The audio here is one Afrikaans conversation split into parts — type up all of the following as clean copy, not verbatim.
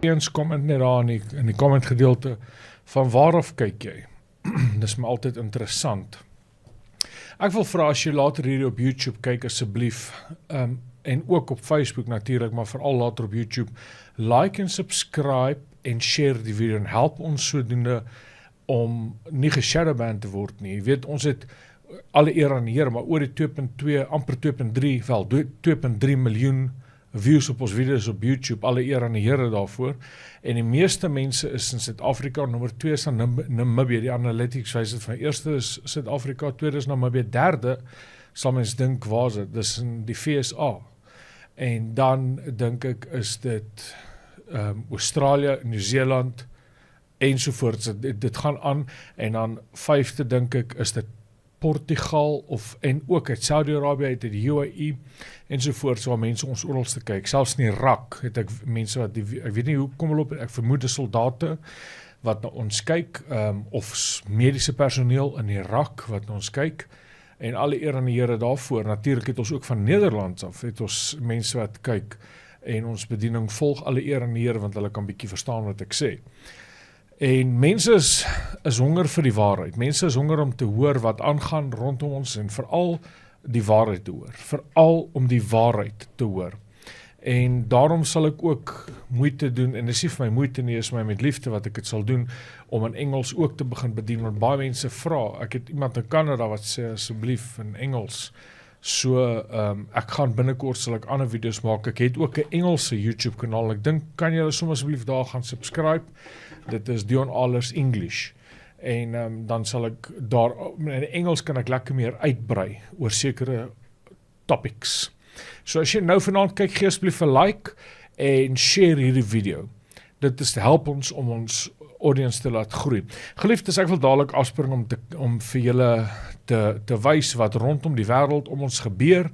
eens comment net daar in die comment gedeelte, van waaraf kyk jy? Dis my altyd interessant. Ek wil vra as jy later hier op YouTube kyk asseblief, en ook op Facebook natuurlik, maar veral later op YouTube, like en subscribe en share die video en help ons sodoende om nie geshadowbanned te word nie. Jy weet, ons het alle eer aan die Here, maar oor die 2.2, amper 2.3, wel 2.3 miljoen views op ons video's op YouTube, alle eer aan die Here daarvoor, en die meeste mense is in Suid-Afrika, nommer 2 is aan Namibië, die analytics wys dit van eerste is Suid-Afrika, tweede is Namibië, derde, sal mens dink, waar is dit? Dis in die VSA, en dan dink ek is dit Australië, Nieu-Seeland, ensovoorts, dit gaan aan, en dan vyfde dink ek is dit Portugal, en ook uit Saudi-Arabië, uit die UAE, ensovoorts, waar mense ons oralste kyk, selfs in Irak, het ek mense wat, ek weet nie hoe kom hulle op, ek vermoed die soldate, wat na ons kyk, of mediese personeel in Irak, wat na ons kyk, en alle eer aan die Here daarvoor, natuurlik het ons ook van Nederland af, het ons mense wat kyk, en ons bediening volg alle eer aan die Here, want hulle kan bietjie verstaan wat ek sê. En mense is honger vir die waarheid. Mense is honger om te hoor wat aangaan rondom ons en veral die waarheid te hoor. Veral om die waarheid te hoor. En daarom sal ek ook moeite doen, en dis nie vir my moeite nie, is my met liefde wat ek het sal doen, om in Engels ook te begin bedien, want baie mense vra, ek het iemand in Canada wat sê asseblief in Engels, so ek gaan binnekort sal ek ander video's maak, ek het ook 'n Engelse YouTube kanaal, ek dink kan julle soms asseblief daar gaan subscribe, dit is Deon English, en dan sal ek daar, in Engels kan ek lekker meer uitbrei, oor sekere topics. So as jy nou vanaand kyk, gee asseblief 'n like, en share hierdie video, dit is te help ons om ons audience te laat groei. Geliefdes, ek wil dadelik afspring om vir julle te wys wat rondom die wêreld om ons gebeur,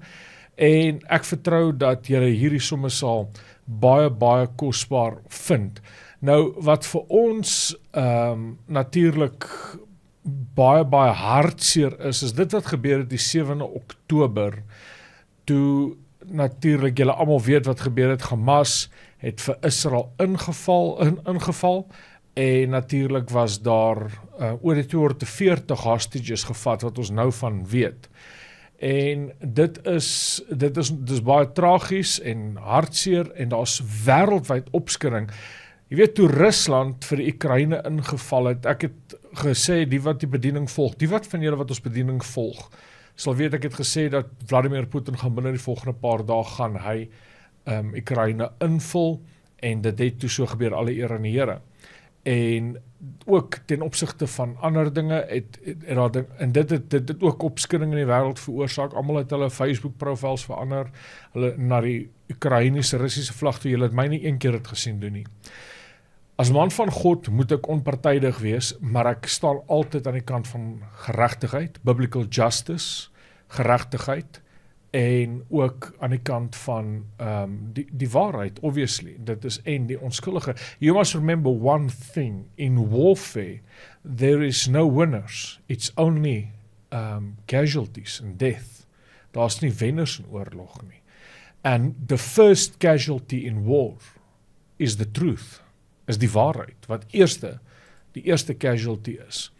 en ek vertrou dat julle hierdie somme sal baie, baie kosbaar vind. Nou, wat vir ons natuurlik baie, baie hartseer is dit wat gebeur het die 7de Oktober, toe natuurlik julle almal weet wat gebeur het, Hamas het vir Israel ingeval, en natuurlik was daar oor die 240 hostages gevat, wat ons nou van weet. En dit is baie tragies en hartseer, en daar's wêreldwyd opskudding. Jy weet, toe Rusland vir die Oekraïne ingeval het, ek het gesê, die wat die bediening volg, die wat van julle wat ons bediening volg, sal weet, ek het gesê dat Vladimir Putin gaan binne die volgende paar dae gaan hy Oekraïne invul, en dit het toe so gebeur, alle eer aan die Here. En ook ten opsigte van ander dinge, en dit het ook opskudding in die wêreld veroorsaak, almal het hulle Facebook profiles verander, hulle na die Oekraïniese, Russiese vlag toe, julle het my nie een keer het gesien doen nie. As man van God moet ek onpartydig wees, maar ek staan altyd aan die kant van geregtigheid, biblical justice, geregtigheid, en ook aan die kant van die waarheid, obviously, dit is en die onskuldige. You must remember one thing, in warfare, there is no winners, it's only casualties and death. Daar is nie wenners in oorlog nie. And the first casualty in war is the truth, is die waarheid, wat die eerste casualty is.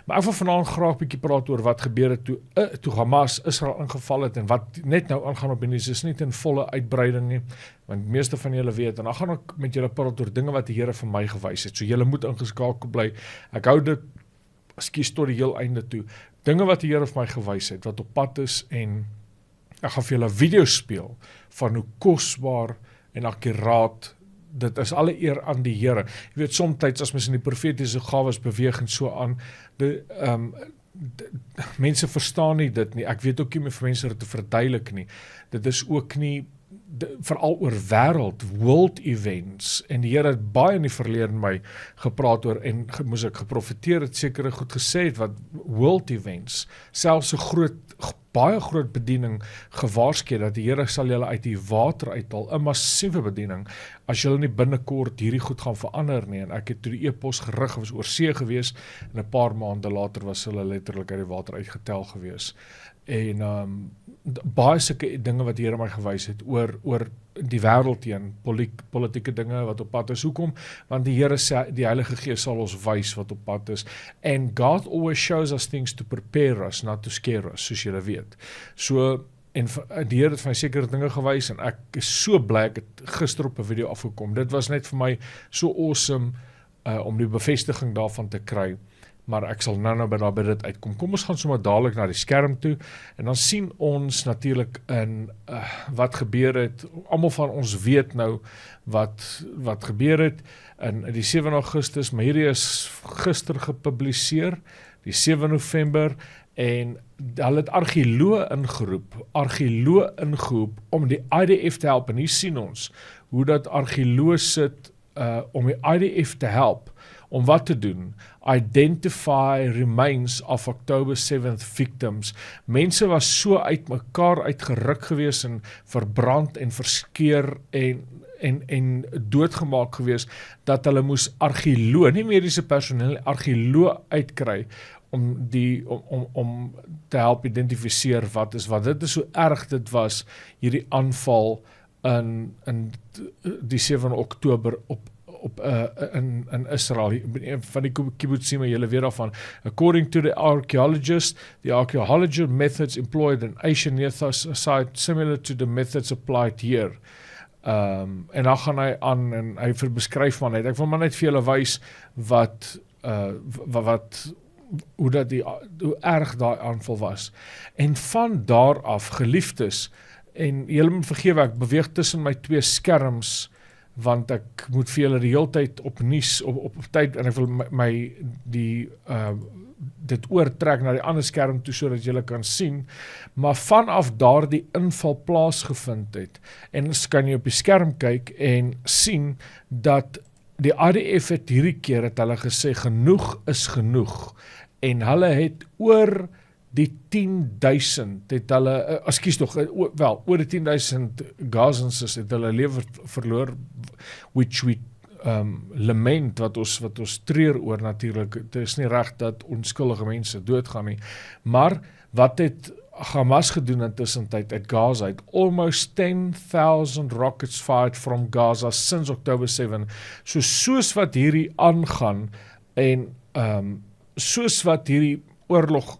Maar ek wil vanaand graag bietjie praat oor wat gebeur het toe Hamas Israel ingeval het, en wat net nou aangaan op die nuus, is nie in volle uitbreiding nie, want meeste van julle weet, en dan gaan ek met julle praat oor dinge wat die Here vir my gewys het, so julle moet ingeskakel bly, ek hou dit, skies tot die heel einde toe, dinge wat die Here vir my gewys het, wat op pad is, en ek gaan vir julle 'n video speel, van hoe kosbaar en akkuraat, dit is alle eer aan die Here. Jy weet, somtyds as mens in die profetiese gawes beweeg en so aan, mense verstaan nie dit nie, ek weet ook nie meer vir mense dit te verduidelik nie, dit is ook nie, veral oor world events, en die Here het baie in die verlede my gepraat oor, en moes ek geprofeteer het, sekere goed gesê het, wat world events, selfs 'n baie groot bediening gewaarsku dat die Here sal julle uit die water uithaal, 'n massiewe bediening, as julle nie binnekort hierdie goed gaan verander nie, en ek het toe die EPOS gerig, was oor see gewees, en 'n paar maande later was hulle letterlik uit die water uitgetel gewees, en baie sulke dinge wat die Here my gewys het oor die wêreld teen, politieke dinge wat op pad is. Hoekom? Want die Here sê, die Heilige Gees sal ons wys wat op pad is. And God always shows us things to prepare us, not to scare us, soos julle weet. So, en die Here het vir my sekere dinge gewys, en ek is so bly, ek het gister op 'n video afgekom. Dit was net vir my so awesome, om die bevestiging daarvan te kry. Maar ek sal nou by dit uitkom. Kom ons gaan sommer dadelik na die skerm toe, en dan sien ons natuurlik in wat gebeur het. Almal van ons weet nou wat gebeur het in die 7 Augustus, maar hierdie is gister gepubliseer, die 7 November, en hulle het argeoloë ingeroep om die IDF te help, en hier sien ons hoe dat argeoloë sit om die IDF te help, om wat te doen? Identify remains of October 7th victims. Mense was so uit mekaar uitgeruk gewees en verbrand en verskeer en doodgemaak gewees, dat hulle moes argeoloë, nie mediese personeel, argeoloë uitkry, om te help identifiseer wat is wat. Dit is so erg dit was, hierdie aanval in die 7 Oktober in Israel, van die kibbutzim, julle weet daarvan. According to the archaeologist methods employed in Asian near site similar to the methods applied here. En dan gaan hy aan en hy beskryf maar net. Ek wil maar net vir julle wys hoe erg daai aanval was. En van daar af, geliefdes, en julle moet vergewe, ek beweeg tussen my twee skerms, want ek moet vir julle die hele tyd op nuus, op tyd, en ek wil dit oortrek na die ander skerm toe, sodat julle kan sien, maar vanaf daar die inval plaasgevind het, en kan jy op die skerm kyk, en sien, dat die IDF het hierdie keer, het hulle gesê, genoeg is genoeg, en hulle het oor die 10.000 het hulle, oor die 10.000 Gazans het hulle lewe verloor, which we lament, wat ons treur oor natuurlik. Het is nie reg dat onskuldige mense doodgaan nie, maar wat het Hamas gedoen in tussentyd uit Gaza, het almost 10,000 rockets fired from Gaza since October 7, soos wat hierdie aangaan, en soos wat hierdie oorlog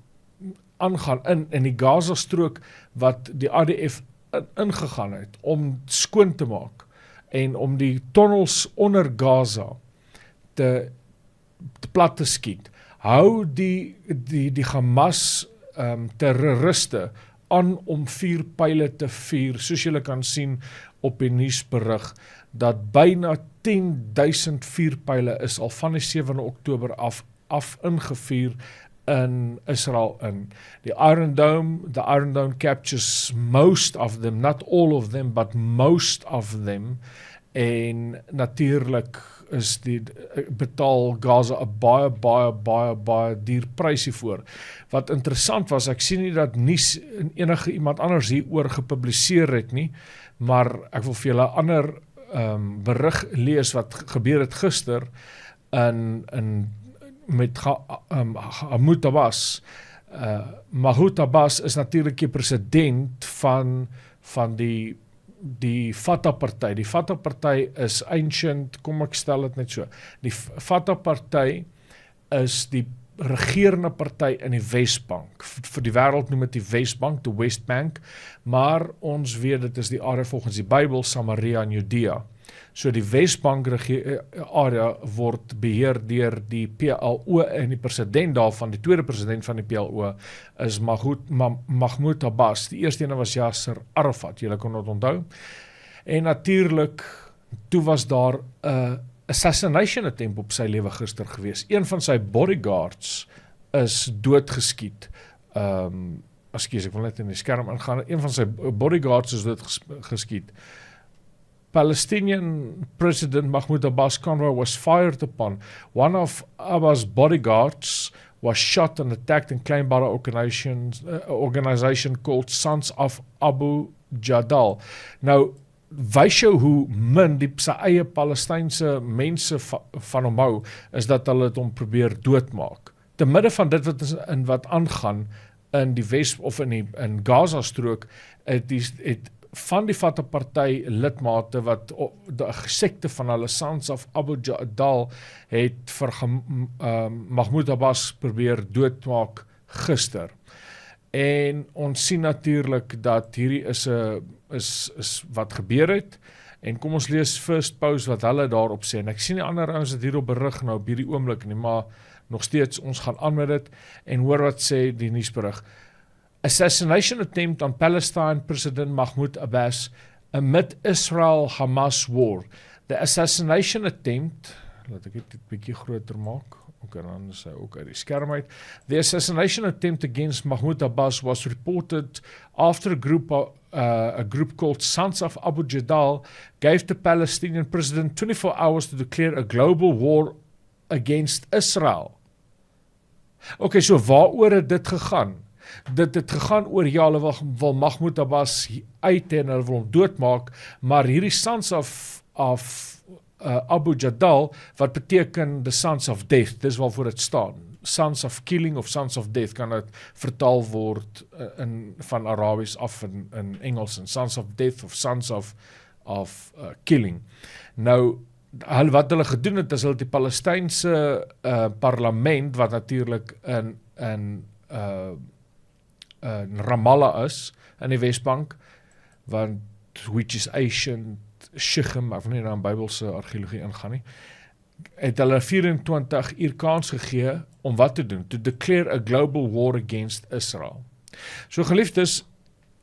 aangaan in die Gaza-strook wat die ADF ingegaan het om skoon te maak en om die tunnels onder Gaza te plat te skiet. Hou die Hamas terroriste aan om 4 pyle te vuur, soos julle kan sien op die nuusberig, dat byna 10.000 vuurpyle is al van die 7 Oktober af ingevuur in Israel in. The Iron Dome captures most of them, not all of them, but most of them, en natuurlik is betaal Gaza 'n baie duur prysie voor. Wat interessant was, ek sien nie dat nuus enige iemand anders hieroor gepubliseer het nie, maar ek wil vir julle 'n ander berig lees wat gebeur het gister met Mahmoud Abbas. Mahmoud Abbas is natuurlik die president van die Fatah-party. Die Fatah-party is ancient, kom ek stel dit net so. Die Fatah-party is die regerende party in die Westbank. Vir die wêreld noem dit die Westbank, die West Bank, maar ons weet dit is die area volgens die Bybel, Samaria en Judea. So die Westbank area word beheer deur die PLO en die president daarvan, die tweede president van die PLO is Mahmoud Abbas. Die eerste ene was Yasser Arafat, julle kan dit onthou. En natuurlik, toe was daar 'n assassination attempt op sy lewe gister gewees. Een van sy bodyguards is doodgeskiet. Ek wil net in die skerm ingaan. Een van sy bodyguards is doodgeskiet. Palestinian President Mahmoud Abbas' convoy was fired upon. One of Abbas' bodyguards was shot and attacked and claimed by an organization called Sons of Abu Jadal. Nou, wys jou hoe min sy eie Palestynse mense van hom hou, is dat hulle het hom probeer doodmaak. Te midde van dit wat aangaan, in die Wes of in Gaza strook, het van die Fatah party lidmate wat die sekte van hulle Sons of Abu Jadal het vir Mahmoud Abbas probeer doodmaak gister. En ons sien natuurlik dat hierdie is wat gebeur het. En kom ons lees first post wat hulle daarop sê. En ek sien die ander ouens het hierop berig nou op hierdie oomblik nie, maar nog steeds ons gaan aan met dit en hoor wat sê die nuusberig. Assassination attempt on Palestine President Mahmoud Abbas amid Israel-Hamas war. The assassination attempt, laat ek dit 'n bietjie groter maak. Okay, dan is hy ook uit die skerm uit. The assassination attempt against Mahmoud Abbas was reported after a group called Sons of Abu Jadal gave the Palestinian president 24 hours to declare a global war against Israel. Okay, so waaroor het dit gegaan? Dit het gegaan oor, ja, hulle wil Mahmoud Abbas uit en hulle wil hom doodmaak, maar hierdie Sons of Abu Jadal, wat beteken the Sons of Death, dis waarvoor dit staan. Sons of Killing of Sons of Death kan dit vertaal word van Arabies af in Engels, en Sons of Death of Sons of Killing. Nou, wat hulle gedoen het, is hulle die Palestynse parlement, wat natuurlik in Ramallah is, in die Westbank, which is ancient Shechem, ek wil nie na Bybelse argeologie ingaan nie, het hulle 24 uur kans gegee om wat te doen? To declare a global war against Israel. So geliefdes,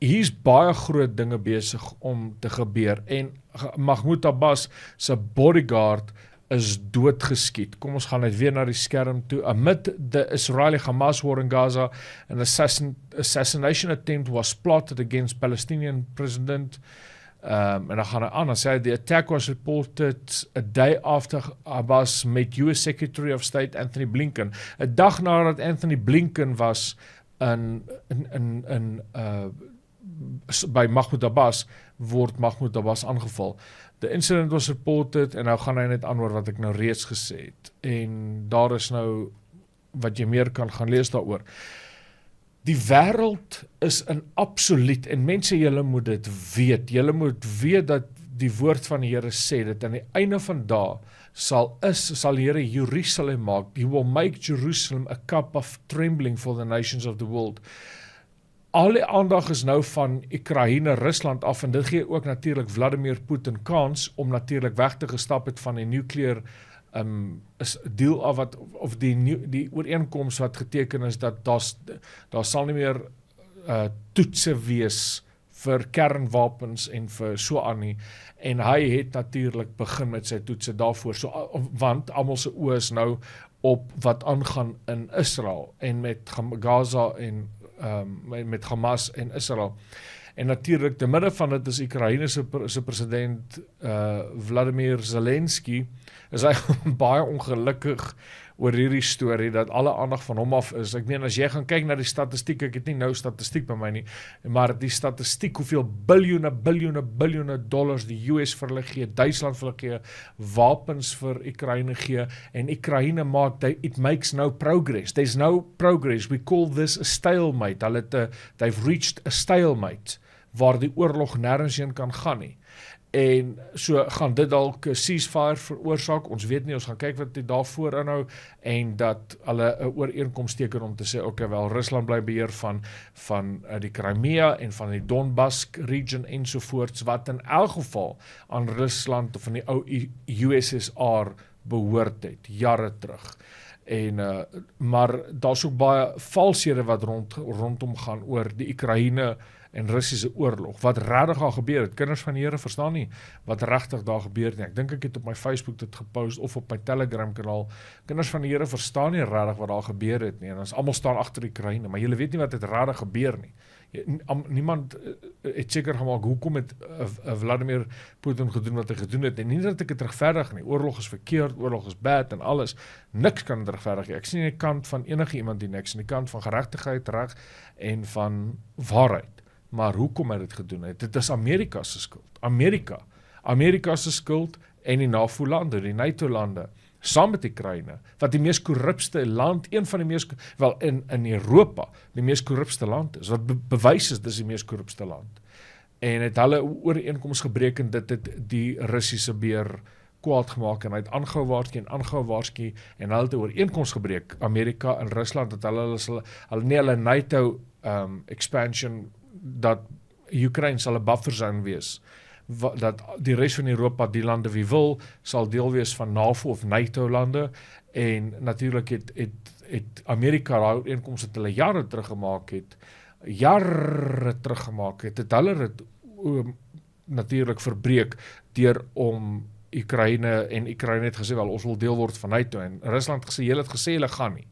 hier's baie groot dinge besig om te gebeur, en Mahmoud Abbas se bodyguard is doodgeskiet. Kom ons gaan net weer na die skerm toe. Amid the Israeli-Hamas war in Gaza, an assassination attempt was plotted against Palestinian president. En dan gaan hy aan, en sê, the attack was reported a day after Abbas met US Secretary of State Anthony Blinken. 'n dag nadat Anthony Blinken was by Mahmoud Abbas, word Mahmoud Abbas aangeval. The incident was reported, en nou gaan hy net antwoord wat ek nou reeds gesê het. En daar is nou, wat jy meer kan gaan lees daaroor. Die wêreld is in absoluut, en mense, julle moet dit weet, julle moet weet dat die woord van die Here sê, dat aan die einde van dae sal die Here Jerusalem maak, he will make Jerusalem a cup of trembling for the nations of the world. Al die aandag is nou van Oekraïne, Rusland af, en dit gee ook natuurlik Vladimir Putin kans om natuurlik weg te gestap het van die nuclear is deel af wat, of die ooreenkoms wat geteken is, dat daar sal nie meer toetse wees vir kernwapens en vir so aan nie, en hy het natuurlik begin met sy toetse daarvoor, want almal se oë is nou op wat aangaan in Israel, en met Gaza en met Hamas en Israel. En natuurlik, te midde van dit is Oekraïne se president Vladimir Zelensky, is hy baie ongelukkig oor hierdie storie, dat alle aandag van hom af is. Ek meen, as jy gaan kyk na die statistiek, ek het nie nou statistiek by my nie, maar die statistiek, hoeveel biljoene dollars die US vir hulle gee, Duitsland vir hulle gee, wapens vir Oekraïne gee, en Oekraïne maak, it makes no progress. There's no progress. We call this a stalemate. They've reached a stalemate, waar die oorlog nergens heen kan gaan nie. En so gaan dit dalk 'n ceasefire veroorsaak, ons weet nie, ons gaan kyk wat dit daarvoor inhou, en dat hulle 'n ooreenkoms teken om te sê, okay, wel, Rusland bly beheer van die Crimea en van die Donbas region ensovoorts, wat in elk geval aan Rusland of van die ou USSR behoort het, jare terug. Maar daar's ook baie valshede wat rondom gaan oor die Oekraïne en Russiese oorlog, wat regtig daar gebeur het. Kinders van die Here verstaan nie wat regtig daar gebeur nie. Ek dink ek het op my Facebook dit gepost, of op my Telegram kanaal. Kinders van die Here verstaan nie regtig wat daar gebeur het nie, en ons almal staan agter die Oekraïne, maar julle weet nie wat het regtig gebeur nie. Niemand het seker gemaak, hoekom het Vladimir Putin gedoen wat hy gedoen het, en nie dat ek het regverdig nie, oorlog is verkeerd, oorlog is bad en alles, niks kan het regverdig nie. Ek sien die kant van enige iemand die niks, in die kant van geregtigheid, reg en van waarheid. Maar hoekom het dit gedoen het? Dit is Amerika se skuld. Amerika se skuld en die NAVO-lande, die NATO-lande saam met Oekraïne, wat die mees korrupste land, een van die mees, wel in Europa, die mees korrupste land is, wat bewys is, dis die mees korrupste land. En het hulle ooreenkoms gebreek en dit het die Russiese beer kwaad gemaak en hy het aangehou waarskie en hulle het 'n ooreenkoms gebreek, Amerika en Rusland, dat hulle NATO expansion, dat Ukraine sal 'n buffer zone wees, dat die res van Europa, die lande wie wil, sal deel wees van NAVO of NATO lande, en natuurlik het Amerika daai ooreenkoms wat hulle jare terug gemaak het, het hulle dit natuurlik verbreek deur om Oekraïne het gesê, wel, ons wil deel word van NATO, en Rusland het gesê, hulle gaan nie,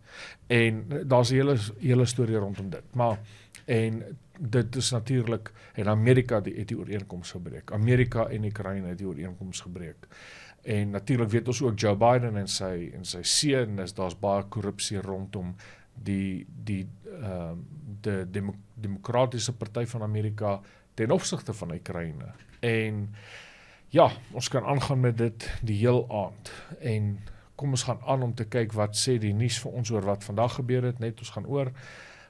en daar's 'n hele storie rondom dit, maar, en dit is natuurlik, en Amerika het die ooreenkoms gebreek, Amerika en Oekraïne het die ooreenkoms gebreek, en natuurlik weet ons ook Joe Biden en sy seun, daar's baie korrupsie rondom die Demokratiese Party van Amerika ten opsigte van Oekraïne, en ja, ons kan aangaan met dit die heel aand, en kom ons gaan aan om te kyk wat sê die nuus vir ons oor wat vandag gebeur het, net ons gaan oor.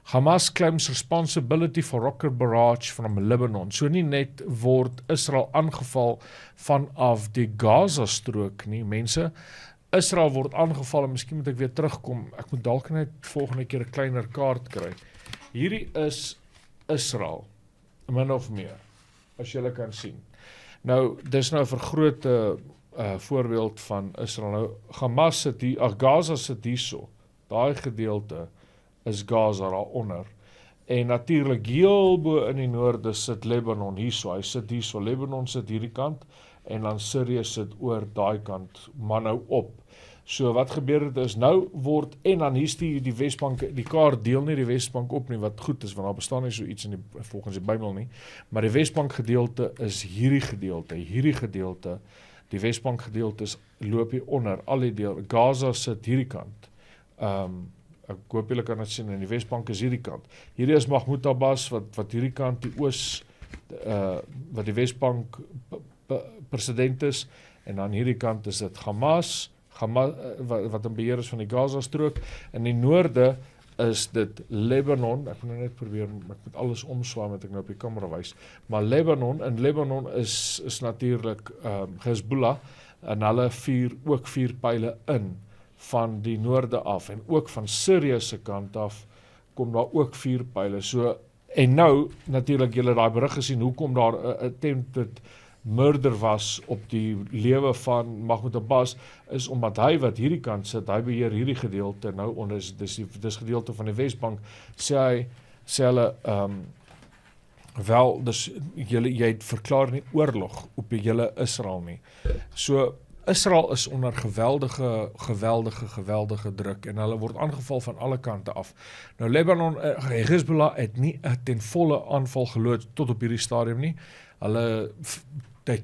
Hamas claims responsibility for rocket barrage from Lebanon. So nie net word Israel aangeval vanaf die Gaza-strook nie, mense. Israel word aangeval, en miskien moet ek weer terugkom, ek moet dalk net volgende keer 'n kleiner kaart kry. Hierdie is Israel, min of meer, as julle kan sien. Nou, dis nou 'n vergrote voorbeeld van Israel. Nou, Gaza sit hierso, daai gedeelte is Gaza daaronder. En natuurlik heel bo in die noorde sit Lebanon hierso, hy sit hierso, Lebanon sit hierdie kant, en dan Syrië sit oor daai kant, maar nou op. So wat gebeur het is, nou word, en dan hier's die Wesbank, die kaart deel nie die Wesbank op nie, wat goed is, want daar bestaan nie so iets volgens die Bybel nie, maar die Wesbank gedeelte is hierdie gedeelte, die Wesbank gedeelte loop hier onder, al die deel, Gaza sit hierdie kant, ek hoop julle kan dit sien, en die Wesbank is hierdie kant, hierdie is Mahmoud Abbas, wat hierdie kant, die oos, wat die Wesbank president is, en aan hierdie kant is dit Hamas, wat in beheer is van die Gaza-strook, en die noorde is dit Lebanon, ek moet net probeer, ek moet alles omswaai met ek nou op die kamera wys, maar Lebanon is natuurlik Hezbollah, en hulle ook vier pyle in, van die noorde af, en ook van Syrië se kant af, kom daar ook 4 pyle, so, en nou, natuurlik, julle daai berig gesien, hoekom daar 'n attempted murder was op die lewe van Mahmoud Abbas, is omdat hy wat hierdie kant sit, hy beheer hierdie gedeelte, nou onder, dis gedeelte van die Wesbank, sê hulle, wel, dus jy verklaar nie oorlog op die hele Israel nie. So, Israel is onder geweldige druk, en hulle word aangeval van alle kante af. Nou, Lebanon, Hezbollah het nie ten volle aanval geloods tot op hierdie stadium nie. Hulle they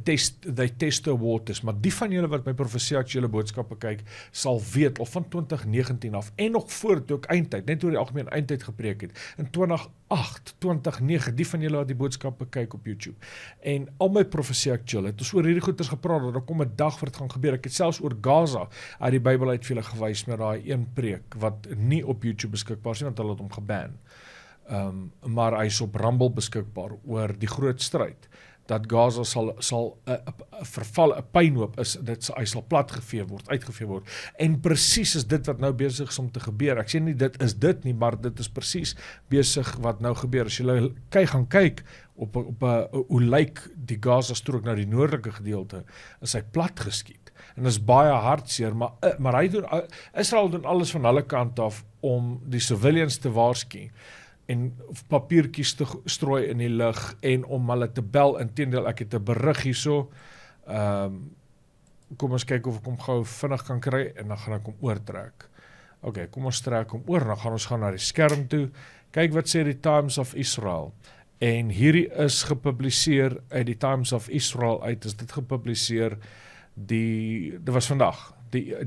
test the waters, maar die van julle wat my profesiële boodskappe kyk, sal weet, al van 2019 af, en nog voor toe ek eindtyd, net oor die algemeen eindtyd gepreek het, in 2008, 2009, die van julle wat die boodskappe kyk op YouTube, en al my profesiële, het ons oor hierdie goeders gepraat, dat daar kom 'n dag waar dit gaan gebeur, ek het selfs oor Gaza, uit die Bybel uit vir julle gewys, met daai een preek, wat nie op YouTube beskikbaar is, want hulle het hom geban, maar hy is op Rumble beskikbaar, oor die groot stryd, dat Gaza sal verval, 'n pynhoop is, hy sal platgevee word, uitgevee word, en presies is dit wat nou besig is om te gebeur, ek sê nie dit is dit nie, maar dit is presies besig wat nou gebeur, as jy gaan kyk, op hoe lyk die Gaza strook nou die noordelike gedeelte, is hy plat geskiet, en is baie hartseer, maar Israel doen alles van hulle kant af, om die civilians te waarsku, en papiertjies te strooi in die lug, en om hulle te bel, inteendeel, ek het 'n berig hierso, kom ons kyk of ek hom gou vinnig kan kry, en dan gaan ek hom oortrek. Ok, kom ons trek hom oor, dan gaan ons gaan na die skerm toe, kyk wat sê die Times of Israel, en hierdie is gepubliseer, uit die Times of Israel uit, is dit gepubliseer, dit was vandag,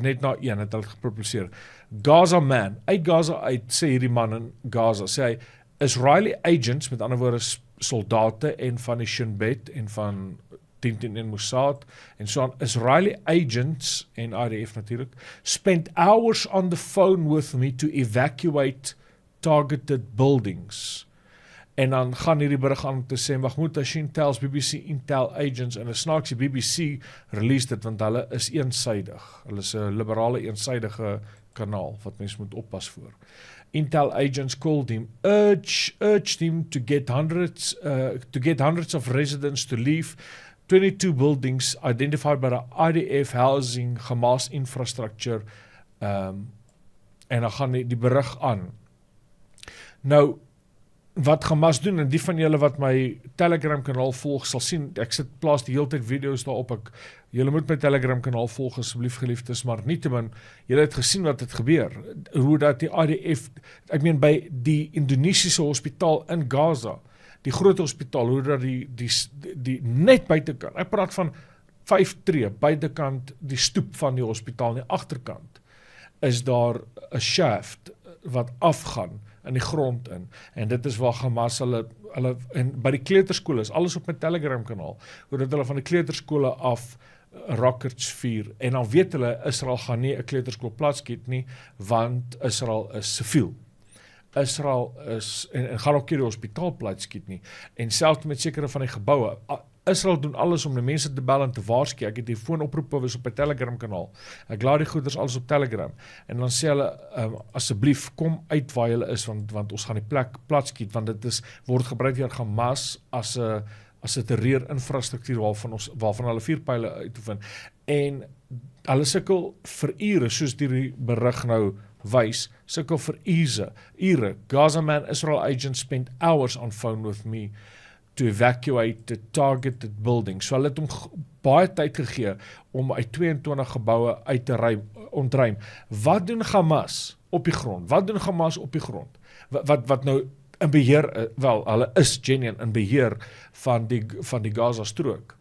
net na 1 het hulle gepubliseer, Gaza man, uit Gaza uit, sê hierdie man in Gaza, sê hy, Israeli agents, met ander woorde soldate, en van die Shin Bet, en van 10-10 Mossad, en so aan. Israeli agents, en IDF natuurlijk, spent hours on the phone with me to evacuate targeted buildings. En dan gaan hierdie berig aan te sê, Mahmoud Hashim tells BBC Intel agents, en 'n snaakse BBC release dit, want hulle is eensaidig. Hulle is 'n liberale eensaidige kanaal, wat mens moet oppas voor. Intel agents called him, urged him to get hundreds of residents to leave 22 buildings identified by the IDF housing Hamas infrastructure, en dan gaan die berig aan. Nou, wat Hamas doen, en die van julle wat my Telegram kanaal volg, sal sien, ek plaas die hele tyd video's daarop, julle moet my Telegram kanaal volg, asseblief geliefdes, maar nietemin, julle het gesien wat het gebeur, hoe dat die IDF, ek meen by die Indonesiese hospitaal in Gaza, die groot hospitaal, hoe dat die net buitekant, ek praat van 5 tree, buitekant die stoep van die hospitaal, in die agterkant, is daar 'n shaft wat afgaan in die grond in, en dit is waar Hamas hulle en by die kleuterskole is alles op my Telegram kanaal, hoe dat hulle van die kleuterskole af rockets vuur, en dan weet hulle, Israel gaan nie 'n kleuterskool platskiet nie, want Israel is siviel. Israel is, en gaan ook nie die hospitaal platskiet nie, en selfs met sekere van die geboue, Israel doen alles om die mense te bel en te waarsku. Ek het die foonoproepe was op my Telegram kanaal. Ek laat die goeders alles op Telegram. En dan sê hulle, asseblief, kom uit waar julle is, want ons gaan die plek platskiet, want dit word gebruik deur Hamas as 'n terreurinfrastruktuur waarvan hulle vuurpyle uitoefen. En hulle sukkel vir ure, soos die berig nou wys, sukkel vir ure. Gaza man, Israel agent spent hours on phone with me to evacuate the targeted building. So hulle het hom baie tyd gegee om uit 22 geboue uit te ontruim. Wat doen Hamas op die grond? Wat nou in beheer, wel, hulle is genuine in beheer van die Gaza strook.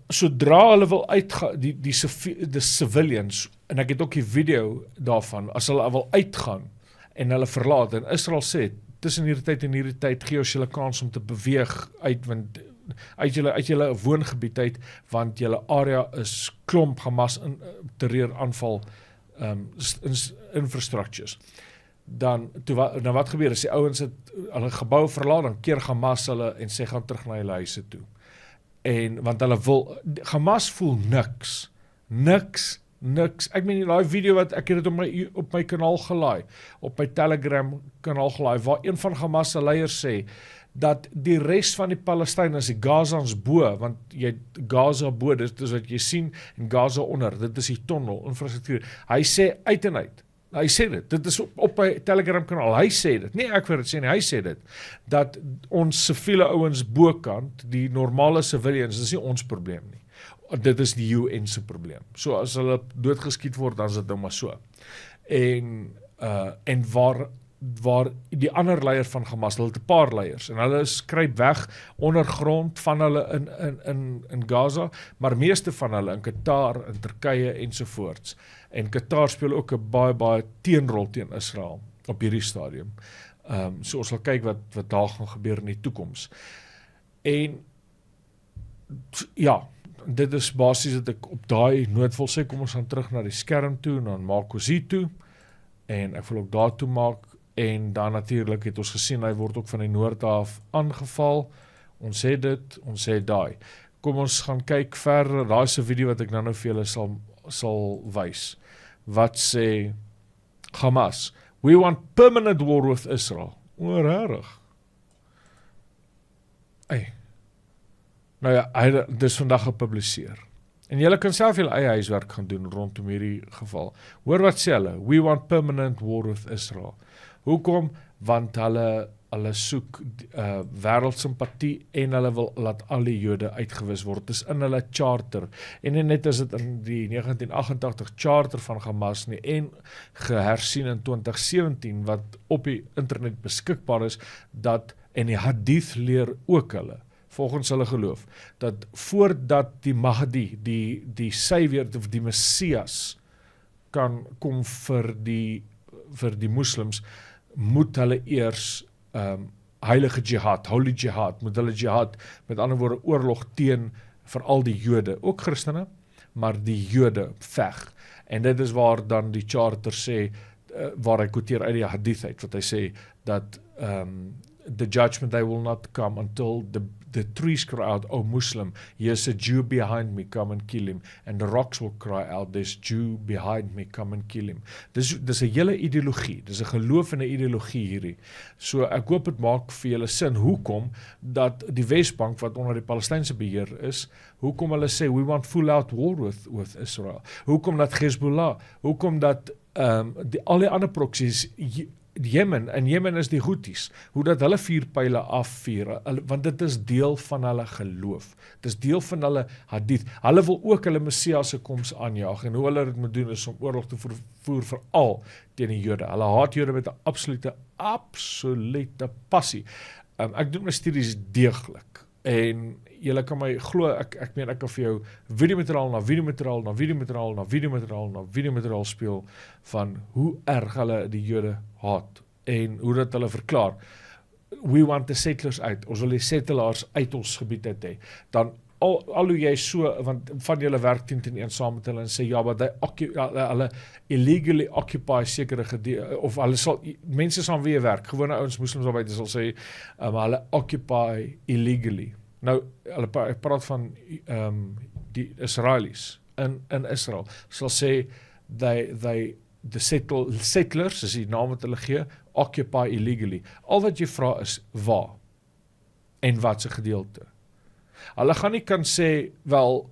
Sodra hulle wil uitgaan, die civilians, en ek het ook die video daarvan, as hulle wil uitgaan en hulle verlaat, en Israel sê, tussen hierdie tyd en hierdie tyd gee ons julle kans om te beweeg uit julle woongebied uit, want julle area is klomp Hamas terreuraanval infrastructures. Dan wat gebeur as die ouens hulle gebou verlaat, dan keer Hamas hulle en sê gaan terug na hulle huise toe. Want hulle Hamas voel niks. Ek meen die video wat ek het dit op my kanaal gelaai, op my Telegram kanaal gelaai, waar een van Hamas se leiers sê, dat die res van die Palestyners, die Gazans bo, want jy het Gaza bo, dit is wat jy sien, en Gaza onder, dit is die tunnel, infrastruktuur, hy sê uit en uit, hy sê dit is op my Telegram kanaal, hy sê dit, nie ek wil dit sê nie, hy sê dit, dat ons siviele ouens bokant, die normale civilians, dit is nie ons probleem nie. Dit is die UN se probleem. So as hulle doodgeskiet word, dan is dit nou maar so. En waar die ander leier van Hamas, hulle het 'n paar leiers, en hulle skryp weg ondergrond van hulle in Gaza, maar meeste van hulle in Qatar, in Turkye ensovoorts. En Qatar speel ook 'n baie teenrol teen Israel op hierdie stadium. So ons sal kyk wat daar gaan gebeur in die toekoms. En ja, dit is basies dat ek op daai noot wil sê, kom ons gaan terug na die skerm toe, en dan maak ons hier toe, en ek wil ook daartoe maak, en dan natuurlik het ons gesien, hy word ook van die noord af aangeval, ons sê dit, ons sê daai. Kom ons gaan kyk verder, daar is 'n video wat ek nou vir julle sal wys. Wat sê Hamas? We want permanent war with Israel. Regtig? Nou ja, dit is vandag gepubliseer. En julle kan self julle eie huiswerk gaan doen rondom hierdie geval. Hoor wat sê hulle? We want permanent war with Israel. Hoekom? Want hulle soek wêreldsimpatie en hulle wil laat al die Jode uitgewis word. Dit is in hulle charter. En net is dit in die 1988 charter van Hamas nie, en gehersien in 2017 wat op die internet beskikbaar is, en die hadith leer ook hulle, volgens hulle geloof, dat voordat die Mahdi, die Savior of die Messias kan kom vir die moslims, moet hulle eers heilige jihad, holy jihad, moet hulle jihad, met ander woorde oorlog teen veral die Jode, ook Christene, maar die Jode veg. En dit is waar dan die charter sê, waar hy quoteer uit die hadith uit, wat hy sê, dat the judgment day will not come until the trees cry out, O Muslim, here's a Jew behind me, come and kill him. And the rocks will cry out, there's Jew behind me, come and kill him. Dis 'n hele ideologie, dis 'n geloof in 'n ideologie hierdie. So ek hoop dit maak vir julle sin, hoekom dat die Wesbank, wat onder die Palestynse beheer is, hoekom hulle sê, we want full out war with Israel. Hoekom dat Hezbollah, hoekom dat al die ander proksies, Jemen is die Houthis, hoe dat hulle vuurpyle afvuur, want dit is deel van hulle geloof, dit is deel van hulle hadith, hulle wil ook hulle Messias se koms aanjaag, en hoe hulle dit moet doen is om oorlog te voer veral teen die Jode, hulle haat Jode met 'n absolute passie. Ek doen my studies deeglik, en julle kan my glo, ek meen ek kan vir jou videomateriaal na videomateriaal na videomateriaal na videomateriaal na videomateriaal speel van hoe erg hulle die Jode haat en hoe dat hulle verklaar, we want the settlers out, ons wil die settlers uit ons gebied uit hê, dan al hoe jy so, want van julle werk 10-1 saam met hulle en sê, ja, maar hulle illegally occupy sekere of hulle sal, mense saam wie jy werk, gewone ouens, moslims daarbuiten sal sê, hulle occupy illegally. Nou, hulle praat van die Israelis in Israel, sal sê, the settlers, is die naam wat hulle gee, occupy illegally. Al wat jy vra is, waar? En wat se gedeelte? Hulle gaan nie kan sê, wel,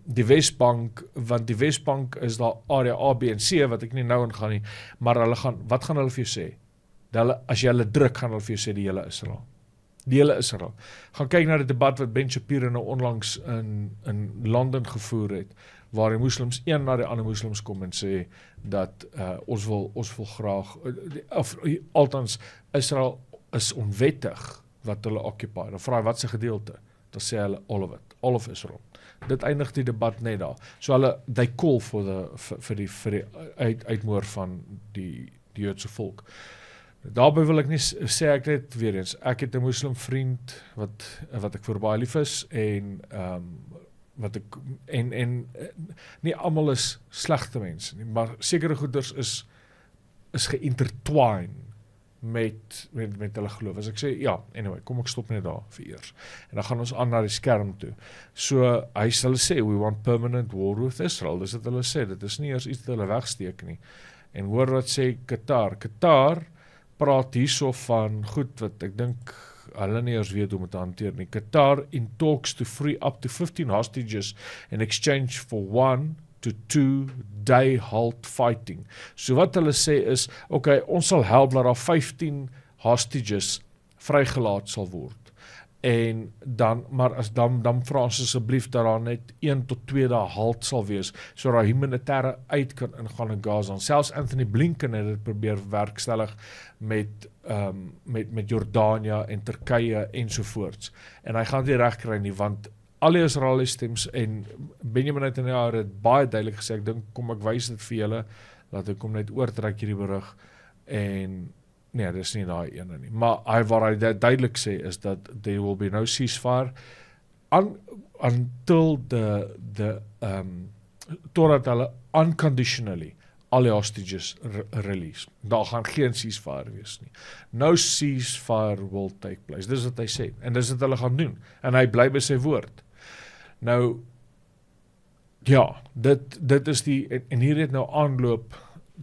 die Wesbank, want die Wesbank is daar area A, B en C, wat ek nie nou in gaan nie, maar wat gaan hulle vir jou sê? As jy hulle druk, gaan hulle vir jou sê die hele Israel. Die hele Israel. Gaan kyk na die debat wat Ben Shapiro nou onlangs in Londen gevoer het, waar die moslims een na die ander moslims kom en sê, dat ons wil graag, of althans, Israel is onwettig wat hulle occupy. Dan vraag wat se gedeelte? Dan sê hulle all of Israel. Dit eindig die debat net daar. So they call vir die uitmoor van die Joodse volk. Daarby wil ek nie sê ek net weer eens, ek het 'n moslim vriend wat ek vir baie lief is en nie almal is slegte mense nie, maar sekere goeders is geïntertwine met hulle geloof. As ek sê, ja, anyway, kom ek stop net daar vir eers. En dan gaan ons aan na die skerm toe. So, hy sal sê, we want permanent war with Israel. Dis wat hulle sê, dit is nie eers iets wat hulle wegsteek nie. En hoor wat sê Qatar. Qatar praat hierso van, goed, wat ek dink, hulle nie eers weet hoe om het te hanteer nie. Qatar in talks to free up to 15 hostages in exchange for 1 to 2 day halt fighting. So wat hulle sê is, okay, ons sal help dat daar 15 hostages vrygelaat sal word. En dan, maar dan vra ons asseblief dat daar net 1 tot 2 dae halt sal wees, so dat humanitaire uit kan ingaan in Gaza. En selfs Anthony Blinken het dit probeer werkstellig met Jordanië en Turkye ensovoorts. En hy gaan dit nie reg kry nie, want al die Israeliese stems en Benjamin Netanyahu het baie duidelik gesê, ek dink, kom ek wys dit vir julle, laat ek kom net oortrek hierdie berig, en nee, dis nie daai ene nie. Maar waar hy duidelik sê is dat there will be no ceasefire until totdat hulle unconditionally al die hostages release. Daar gaan geen ceasefire wees nie. No ceasefire will take place. Dis wat hy sê. En dis wat hulle gaan doen. En hy bly by sy woord. Nou, ja, dit is en hier het nou aanloop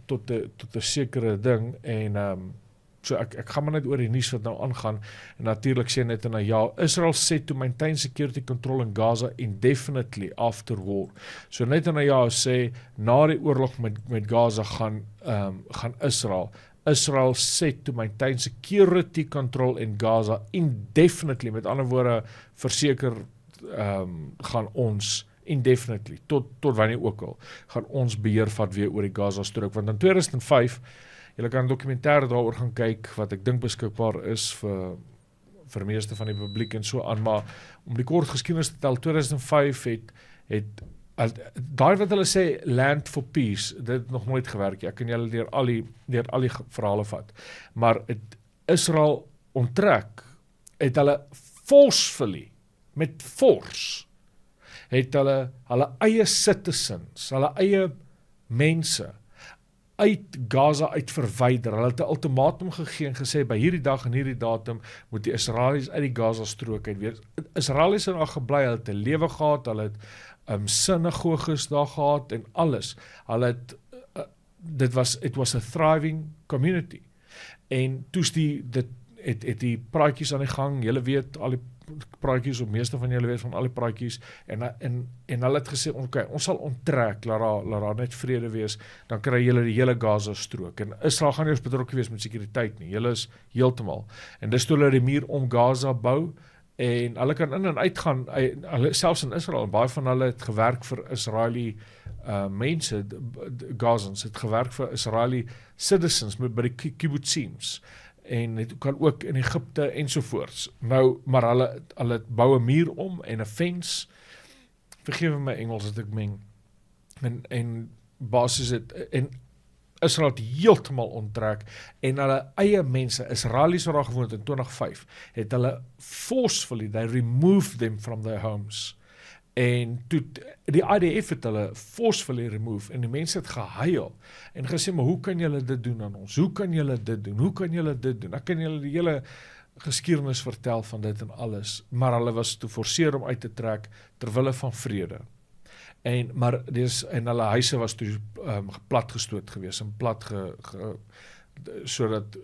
tot 'n sekere ding, en so ek gaan maar net oor die nuus wat nou aangaan, en natuurlik sê net ja, Israel set to maintain security control in Gaza indefinitely after war. So net ja sê, na die oorlog met Gaza gaan Israel set to maintain security control in Gaza indefinitely, met ander woorde verseker gaan ons indefinitely, tot wanneer ook al, gaan ons beheer vat weer oor die Gaza strook, want in 2005, julle kan 'n dokumentêr daaroor gaan kyk, wat ek dink beskikbaar is vir meeste van die publiek en so aan, maar om die kort geskiedenis te tel, 2005 het daai wat hulle sê, land for peace, dit het nog nooit gewerk, ek kan julle deur al die verhale vat, maar Israel onttrek, het hulle forcefully, met force, het hulle eie citizens, hulle eie mense, uit Gaza uit verwyder. Hulle het 'n ultimatum gegee en gesê, by hierdie dag en hierdie datum moet die Israelies uit die Gaza-strook uit wees. Israelies het daar gebly, hulle het 'n lewe gehad, hulle het sinagoges daar gehad en alles. Hulle het, it was a thriving community. En toes het die praatjies aan die gang, julle weet, al die praatjies, of meeste van julle weet van al die praatjies, en hulle het gesê, okay, ons sal onttrek, laat daar net vrede wees, dan kry julle die hele Gaza-strook, en Israel gaan nie eens betrokke wees met sekuriteit nie, julle is heeltemal, en dis toe hulle die muur om Gaza bou, en hulle kan in en uit gaan, selfs in Israel, baie van hulle het gewerk vir Israeli mense, Gazans, het gewerk vir Israeli citizens, by die kibbutzim, en het kan ook in Egypte ensovoorts. Nou, maar hulle bou 'n muur om en 'n fence, vergewe my Engels dat ek meng, en basis en Israel het heeltemal onttrek, en hulle eie mense, Israelies wat daar gewoon het in 2005, het hulle forcefully, they removed them from their homes, en toe, die IDF het hulle forcefully remove, en die mense het gehuil, en gesê, maar hoe kan julle dit doen aan ons? Hoe kan julle dit doen? Hoe kan julle dit doen? Ek kan julle die hele geskiedenis vertel van dit en alles, maar hulle was te forceer om uit te trek, terwille van vrede. En hulle huise was toe platgestoot gewees, en sodat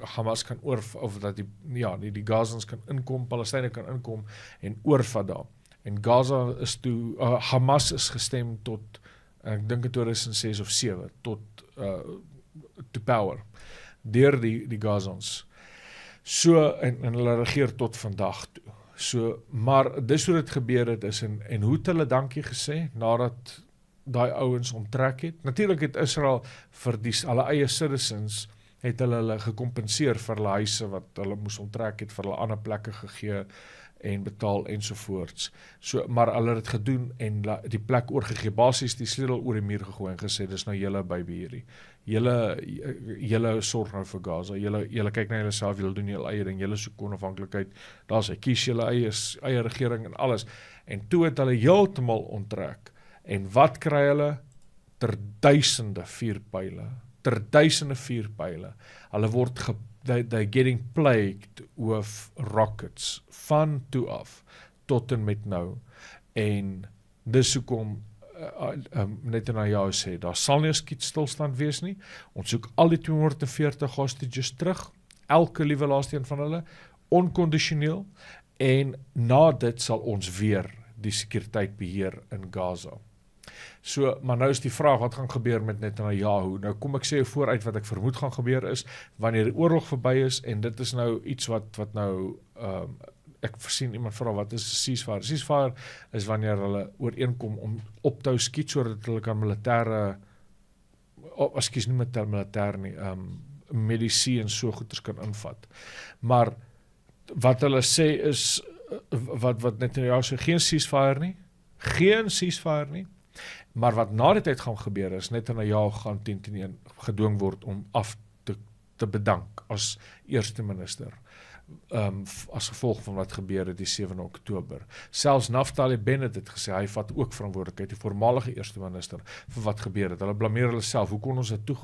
Hamas kan of dat die Gazans kan inkom, Palestyne kan inkom, en oorvat daar. En Gaza is toe, Hamas is gestem tot, ek dink in 2006 of 7, tot to power, deur die Gazans. So, en hulle regeer tot vandag toe. So, maar dis hoe dit gebeur het is, en hoe het hulle dankie gesê, nadat daai ouens onttrek het. Natuurlik het Israel vir hulle eie citizens, het hulle gekompenseer vir hulle huise wat hulle moes onttrek het, vir hulle ander plekke gegee, en betaal ensovoorts. So, maar hulle het dit gedoen en die plek oorgegee, basies die sleutel oor die muur gegooi en gesê, dis nou julle baby hierdie. Julle sorg nou vir Gaza, julle kyk na julle self, julle doen julle eie ding, julle soek onafhanklikheid, daar's hy, kies julle eie regering en alles. En toe het hulle heeltemal onttrek. En wat kry hulle? Ter duisende vuurpyle. Hulle word they're getting plagued with rockets, van toe af, tot en met nou, en dis hoekom Netanyahu sê, daar sal nie 'n skietstilstand wees nie, ons soek al die 240 hostages terug, elke liewe laaste een van hulle, onkondisioneel, en na dit sal ons weer die sekuriteit beheer in Gaza. So, maar nou is die vraag, wat gaan gebeur met Netanyahu? Nou kom ek sê vooruit wat ek vermoed gaan gebeur is, wanneer die oorlog verby is, en dit is nou iets wat nou, ek versien iemand vra, wat is ceasefire? Ceasefire is wanneer hulle ooreenkom om op te hou skiet, sodat hulle kan militêre, medisyne en so goeders kan invat. Maar wat hulle sê is, wat Netanyahu sê, geen ceasefire nie, maar wat na die tyd gaan gebeur is, Netanyahu gaan 10-1 gedwing word om af te bedank as eerste minister, as gevolg van wat gebeur het die 7 Oktober. Selfs Naftali Bennett het gesê, hy vat ook verantwoordelikheid, die voormalige eerste minister, vir wat gebeur het. Hulle blameer hulle self, hoe kon ons dit toe,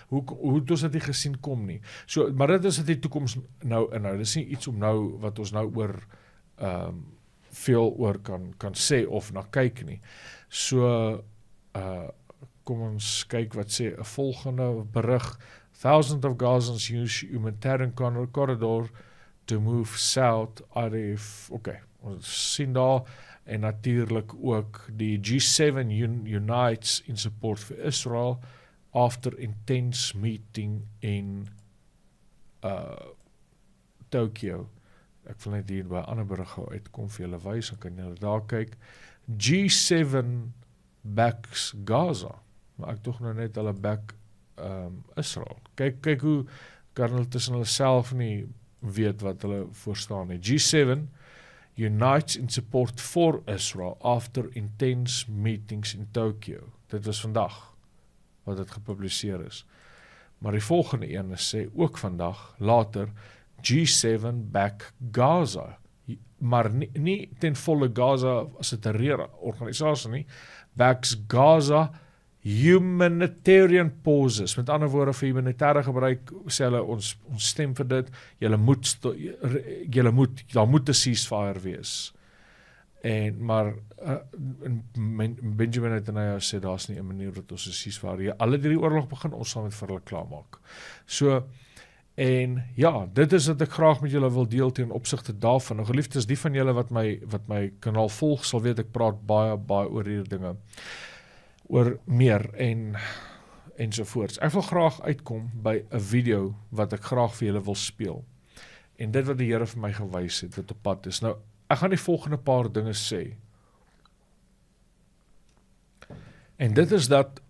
hoe het ons dit nie gesien kom nie. So, maar dit is wat die toekoms nou inhou, dit is nie iets om nou, wat ons nou veel oor kan sê of na kyk nie. So, kom ons kyk wat sê 'n volgende berig. Thousands of Gazans use humanitarian corridor to move south out of, ons sien daar, en natuurlik ook die G7 unites in support for Israel after intense meeting in Tokyo. Ek wil net hier by 'n ander berig uitkom vir julle wys, dan kan julle daar kyk. G7 backs Gaza, maar ek tog nou net hulle back Israel. Kyk hoe kan hulle tussen hulle self nie weet wat hulle voorstaan nie. G7 unites in support for Israel after intense meetings in Tokyo. Dit was vandag wat dit gepubliseer is. Maar die volgende een sê ook vandag, later, G7 back Gaza, maar nie ten volle Gaza as 'n terreurorganisasie nie, backs Gaza humanitarian pauses, met ander woorde vir humanitêre gebruik, sê hulle ons stem vir dit, daar moet 'n ceasefire wees. Maar Benjamin Netanyahu sê daar's nie 'n manier dat ons 'n ceasefire, alle die oorlog begin, ons sal met vir hulle klaarmaak. So, en ja, dit is wat ek graag met julle wil deel ten opsigte daarvan. Nou geliefdes, die van julle wat my kanaal volg, sal weet ek praat baie oor hierdie dinge, oor meer ensovoorts. Ek wil graag uitkom by 'n video wat ek graag vir julle wil speel. En dit wat die Here vir my gewys het, wat op pad is. Nou, ek gaan die volgende paar dinge sê. En dit is dat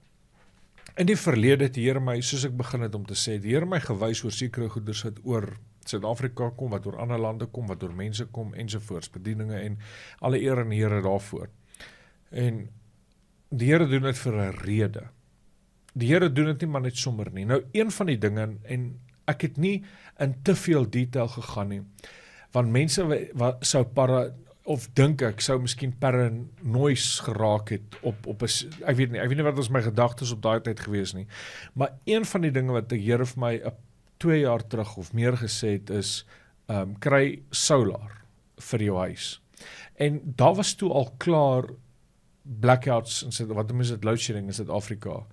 in die verlede het die Here my, soos ek begin het om te sê, die Here my gewys oor sekere goeders wat oor Suid-Afrika kom, wat oor ander lande kom, wat oor mense kom, ensovoorts, bedieninge en alle eer aan die Here daarvoor. En die Here doen dit vir 'n rede. Die Here doen dit nie maar net sommer nie. Nou, een van die dinge, en ek het nie in te veel detail gegaan nie, want mense sou of dink ek, sou miskien paranoïes geraak het op 'n, ek weet nie wat was my gedagtes op daai tyd gewees nie, maar een van die dinge wat die Here vir my 2 jaar terug of meer gesê het is, kry solar vir jou huis. En daar was toe al klaar blackouts, wat mense dit load shedding in Suid-Afrika,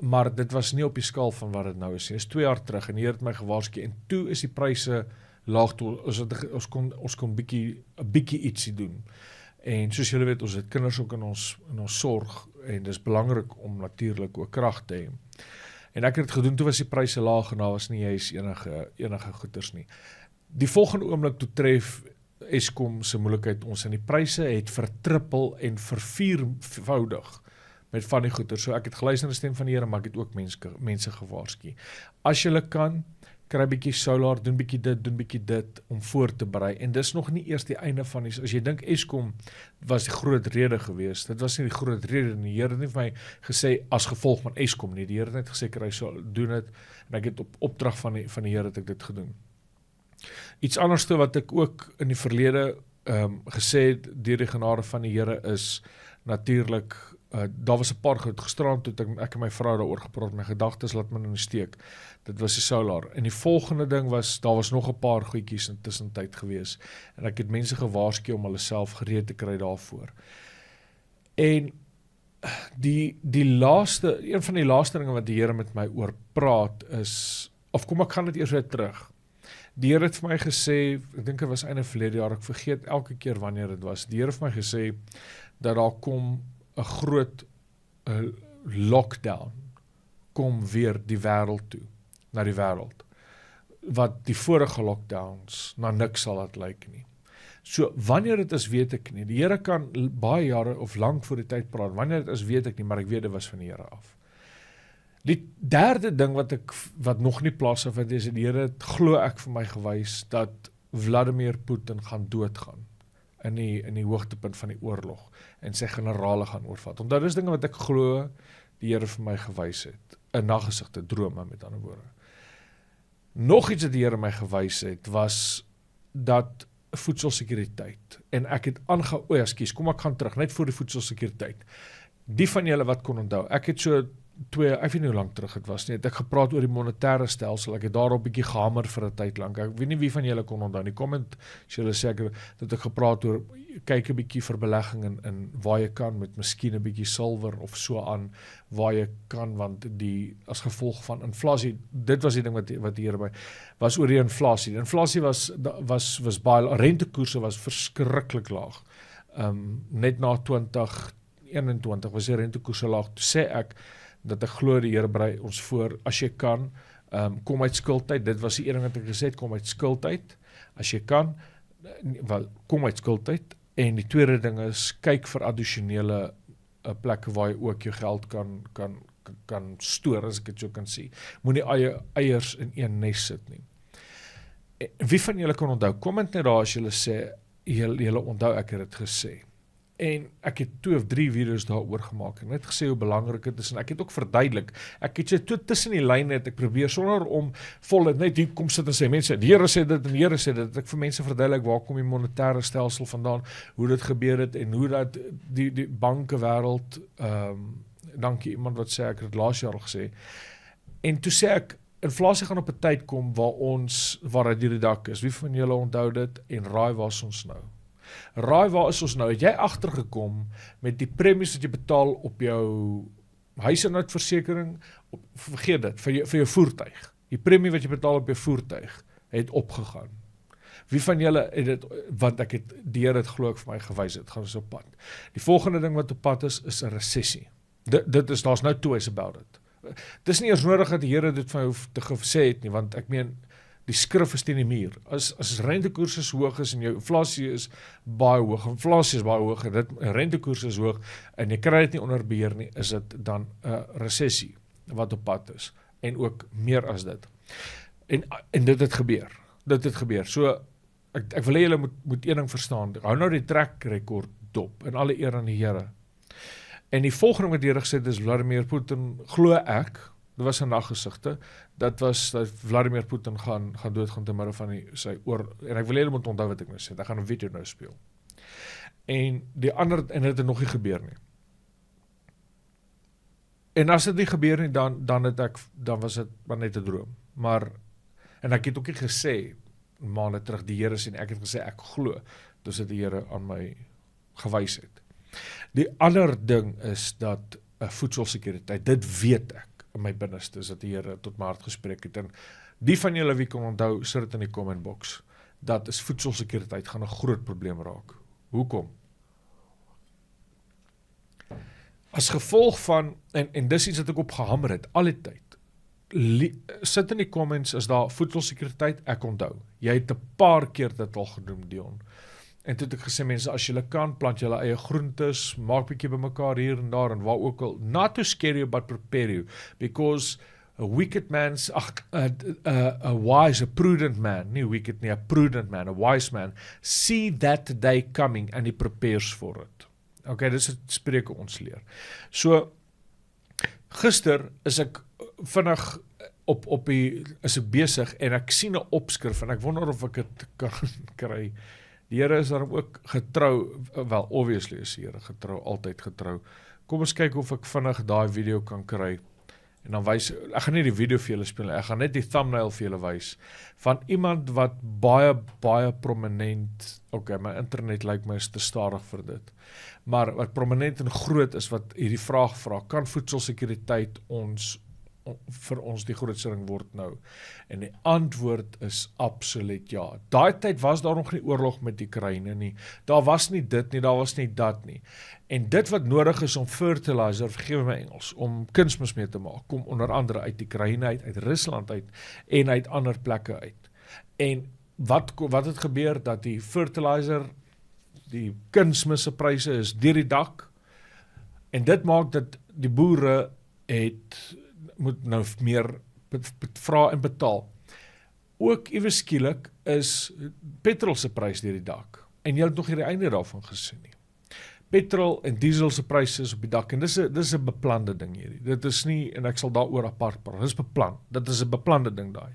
maar dit was nie op die skaal van wat dit nou is. Dit is 2 jaar terug, en die Here het my gewaarsku, en toe is die pryse laag toe, ons kon bietjie ietsie doen. En soos julle weet, ons het kinders ook in ons sorg, en dit is belangrik om natuurlik ook krag te hê. En ek het dit gedoen, toe was die pryse laag, en daar was nie juist enige goeders nie. Die volgende oomblik toe tref Eskom se moeilikheid ons, en die pryse het vertrippel en verviervoudig met van die goeder. So ek het geluister na die stem van die Here, maar ek het ook mense gewaarsku. As julle kan, kry bietjie solar, doen bietjie dit, om voor te berei, en dis nog nie eers die einde van die, as jy dink Eskom was die groot rede gewees, dit was nie die groot rede nie, die Here het nie vir my gesê, as gevolg van Eskom nie, die Here het net gesê, kry doen dit, en ek het op opdrag van die Here het ek dit gedoen. Iets anders wat ek ook in die verlede gesê het, deur die genade van die Here is, natuurlik, daar was 'n paar goed gisterand toe ek en my vrou daaroor gepraat, my gedagtes laat my in die steek, dit was die solar, en die volgende ding was, daar was nog 'n paar goedjies in tussentyd gewees, en ek het mense gewaarsku om hulle self gereed te kry daarvoor. En een van die laaste dinge wat die Here met my oor praat is, of kom ek gaan dit eers weer terug. Die Here het vir my gesê, ek dink dit was einde verlede jaar, ek vergeet elke keer wanneer dit was, die Here het vir my gesê, dat daar kom 'n groot lockdown, kom weer die wêreld toe, na die wêreld, wat die vorige lockdowns na niks sal laat lyk nie. So, wanneer dit is, weet ek nie, die Here kan baie jare of lank voor die tyd praat, wanneer dit is, weet ek nie, maar ek weet dit was van die Here af. Die derde ding wat nog nie plaas af het, is die Here het, glo ek vir my gewys, dat Vladimir Putin gaan doodgaan, in die hoogtepunt van die oorlog, en sy generale gaan oorvat. Want daar is dinge wat ek glo, die Here vir my gewys het, 'n naggesigte, drome met ander woorde. Nog iets wat die Here my gewys het, was dat voedselsekuriteit, en ek het kom ek gaan terug, net voor die voedselsekuriteit. Die van julle wat kon onthou, ek het so ek weet nie hoe lang terug het was nie, het ek gepraat oor die monetêre stelsel, ek het daarop bietjie gehamer vir 'n tyd lank, ek weet nie wie van julle kon onthou nie, comment, as julle seker, dat ek gepraat oor, kyk 'n bietjie vir belegging in waar jy kan, met miskien 'n bietjie silwer of so aan, waar jy kan, want as gevolg van inflasie, dit was die ding wat die Here by, was oor die inflasie. Die inflasie was baie, rentekoerse was verskriklik laag, net na 2021 was die rentekoerse laag, toe sê ek, dat ek glo die Here berei ons voor, as jy kan, kom uit skuldtyd, dit was die een ding wat ek gesê het, kom uit skuldtyd, as jy kan, kom uit skuldtyd, en die tweede ding is, kyk vir addisionele plekke waar jy ook jou geld kan stoor, as ek dit so kan sê. Moenie eiers in een nes sit nie. Wie van julle kan onthou, comment net daar as julle sê, julle onthou ek het dit gesê. En ek het 2 of 3 video's daaroor gemaak en net gesê hoe belangrik dit is en ek het ook verduidelik. Ek het so tussen die lyne het ek probeer sonder om net hier kom sit en sê mense, die Here sê dit en die Here sê dit. Ek vir mense verduidelik waar kom die monetêre stelsel vandaan, hoe dit gebeur het en hoe dat die banke wêreld dankie iemand wat sê ek het laas jaar al gesê. En toe sê ek inflasie gaan op 'n tyd kom waar dit hierdie dak is. Wie van julle onthou dit en raai waar is ons nou? Raai waar is ons nou? Het jy agtergekom met die premies wat jy betaal op jou huishoudversekering, vergeet dit, vir jou voertuig. Die premie wat jy betaal op jou voertuig het opgegaan. Wie van julle het dit, want ek het die Here het glo ek vir my gewys, dit gaan so op pad. Die volgende ding wat op pad is 'n resessie. Daar's nou twice about it. Dit is nie eers nodig dat die Here dit van jou te gesê het nie, want ek meen, die skrif is teen die muur. As rentekoers is hoog is en jou inflasie is baie hoog, en rentekoers is hoog en jy kry dit nie onder beheer nie, is dit dan 'n resessie wat op pad is en ook meer as dit. En dit het gebeur. So ek wil hê julle moet een ding verstaan. Hou nou die track record dop en alle eer aan die Here. En die volgende wat die Here gesê het is Vladimir Putin, glo ek, dit was 'n naggesigte, dat Vladimir Putin gaan doodgaan te midde van sy en ek wil julle moet onthou wat ek nou sê, ek gaan 'n video nou speel. En dit het nog nie gebeur nie. En as dit nie gebeur nie, dan was dit maar net 'n droom. Maar, en ek het ook nie gesê, maande terug, die Here sê, ek het gesê, ek glo, dus dit die Here aan my gewys het. Die ander ding is dat voedselsekuriteit, dit weet ek in my binneste, is dat die Here tot my hart gespreek het, en die van julle wie kan onthou, sit dit in die comment box, dat is voedselsekuriteit gaan 'n groot probleem raak. Hoekom? As gevolg van, en dis iets wat ek op gehamer het, al die tyd, sit in die comments, is daar voedselsekuriteit, ek onthou, jy het 'n paar keer dit al genoem, Deon, en toe het ek gesê, mense, as julle kan, plant julle eie groentes, maak bietjie bymekaar hier en daar, en waar ook al, not to scare you, but prepare you, because a wicked man's, a prudent man, nie wicked nie, a prudent man, a wise man, see that day coming, and he prepares for it. Okay, dis het spreuke ons leer. So, gister is ek vinnig is ek besig, en ek sien 'n opskrif, en ek wonder of ek dit kan kry. Die Here is daarom ook getrou, wel, obviously is die Here getrou, altyd getrou. Kom ons kyk of ek vinnig daai video kan kry, en dan wys, ek gaan nie die video vir julle speel, ek gaan net die thumbnail vir julle wys, van iemand wat baie prominent, okay, my internet lyk my is te stadig vir dit, maar wat prominent en groot is, wat hierdie vraag vra, kan voedselsekuriteit vir ons die grootste ding word nou? En die antwoord is absoluut ja. Daai tyd was daar nog nie oorlog met die Oekraïne nie, daar was nie dit nie, daar was nie dat nie. En dit wat nodig is om fertilizer, vergewe my Engels, om kunsmis mee te maak, kom onder andere uit die Oekraïne uit Rusland uit, en uit ander plekke uit. En wat het gebeur, dat die fertilizer, die kunsmisse pryse is deur die dak, en dit maak dat die boere moet nou meer vra en betaal. Ook iewes skielik is petrol se prys deur die dak, en jy het nog nie die einde daarvan gesien nie. Petrol en diesel se pryse is op die dak, en dis 'n beplande ding hierdie. Dit is nie, en ek sal daaroor apart praat, dit is beplan. Dit is 'n beplande ding daai.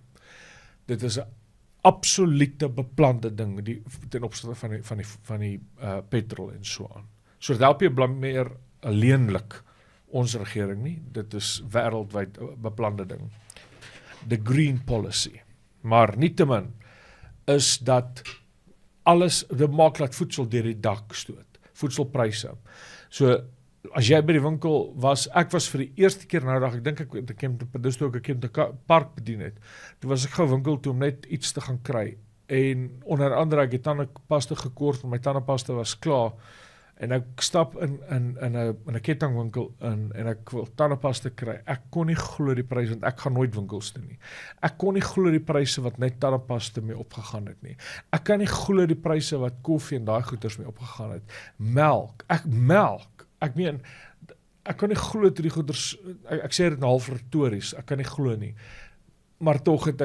Dit is 'n absolute beplande ding ten opsigte van die petrol en so aan. So dit help jy meer alleenlik ons regering nie, dit is wêreldwyd beplande ding. The green policy. Maar nietemin is dat alles, dit maak dat voedsel deur die dak stoot, voedselpryse. So, as jy by die winkel was, ek was vir die eerste keer nou dag, ek dink dis toe ek een park bedien het, toe was ek gou winkel toe om net iets te gaan kry, en onder andere ek het tandepasta gekort, want my tandepasta was klaar, en ek stap in 'n kettingwinkel in, en ek wil tandepasta kry, ek kon nie glo die pryse, want ek gaan nooit winkels doen nie, ek kon nie glo die pryse wat net tandepasta mee opgegaan het nie, ek kan nie glo die pryse wat koffie en daai goeders mee opgegaan het, melk, ek meen, ek kan nie glo toe die goeders, ek sê dit nou half retories, ek kan nie glo nie, maar tog het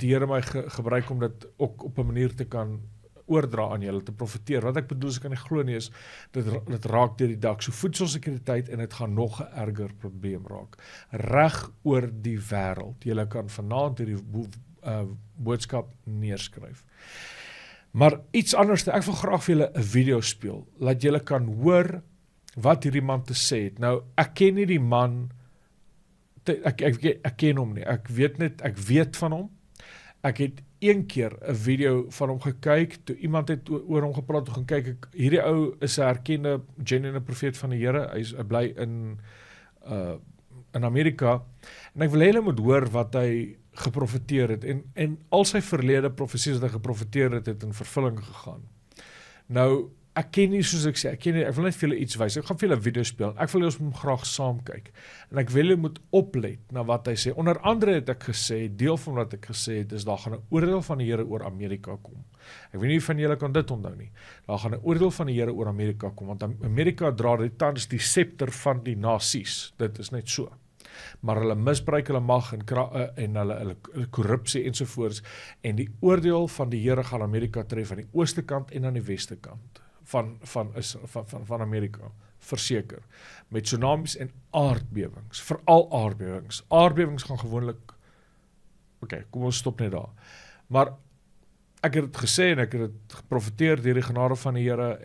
die Here my gebruik om dit ook op 'n manier te kan oordra aan julle, te profeteer. Wat ek bedoel is, ek kan nie glo nie, is, dit raak deur die dak. So voedselsekuriteit en dit gaan nog 'n erger probleem raak. Reg oor die wêreld. Julle kan vanaand hierdie boodskap neerskryf. Maar iets anders, ek wil graag vir julle 'n video speel, laat julle kan hoor wat hierdie man te sê het. Nou, ek ken nie die man, ek ken hom nie, ek weet van hom. Ek het een keer 'n video van hom gekyk, toe iemand het oor hom gepraat, toe gaan kyk, hierdie ou is 'n erkende, genuine profeet van die Here, hy bly in Amerika, en ek wil hê julle moet hoor wat hy geprofeteer het, en al sy verlede profesies wat hy geprofeteer het in vervulling gegaan. Nou, ek ken nie, soos ek sê, ek wil net vir julle iets wys, ek gaan vir julle 'n video speel, ek wil julle moet graag saam kyk, en ek wil julle moet oplet na wat hy sê. Onder andere het ek gesê, deel van wat ek gesê het, is daar gaan 'n oordeel van die Here oor Amerika kom. Ek weet nie van julle kan dit onthou nie. Daar gaan 'n oordeel van die Here oor Amerika kom, want Amerika dra tans die scepter van die nasies, dit is net so. Maar hulle misbruik hulle mag en hulle korrupsie ensovoorts, en die oordeel van die Here gaan Amerika tref aan die ooste kant en aan die weste kant van Amerika, verseker, met tsunamies en aardbewings, veral aardbewings. Aardbewings gaan gewoonlik, kom ons stop net daar. Maar ek het dit gesê en ek het dit geprofeteer deur die genade van die Here,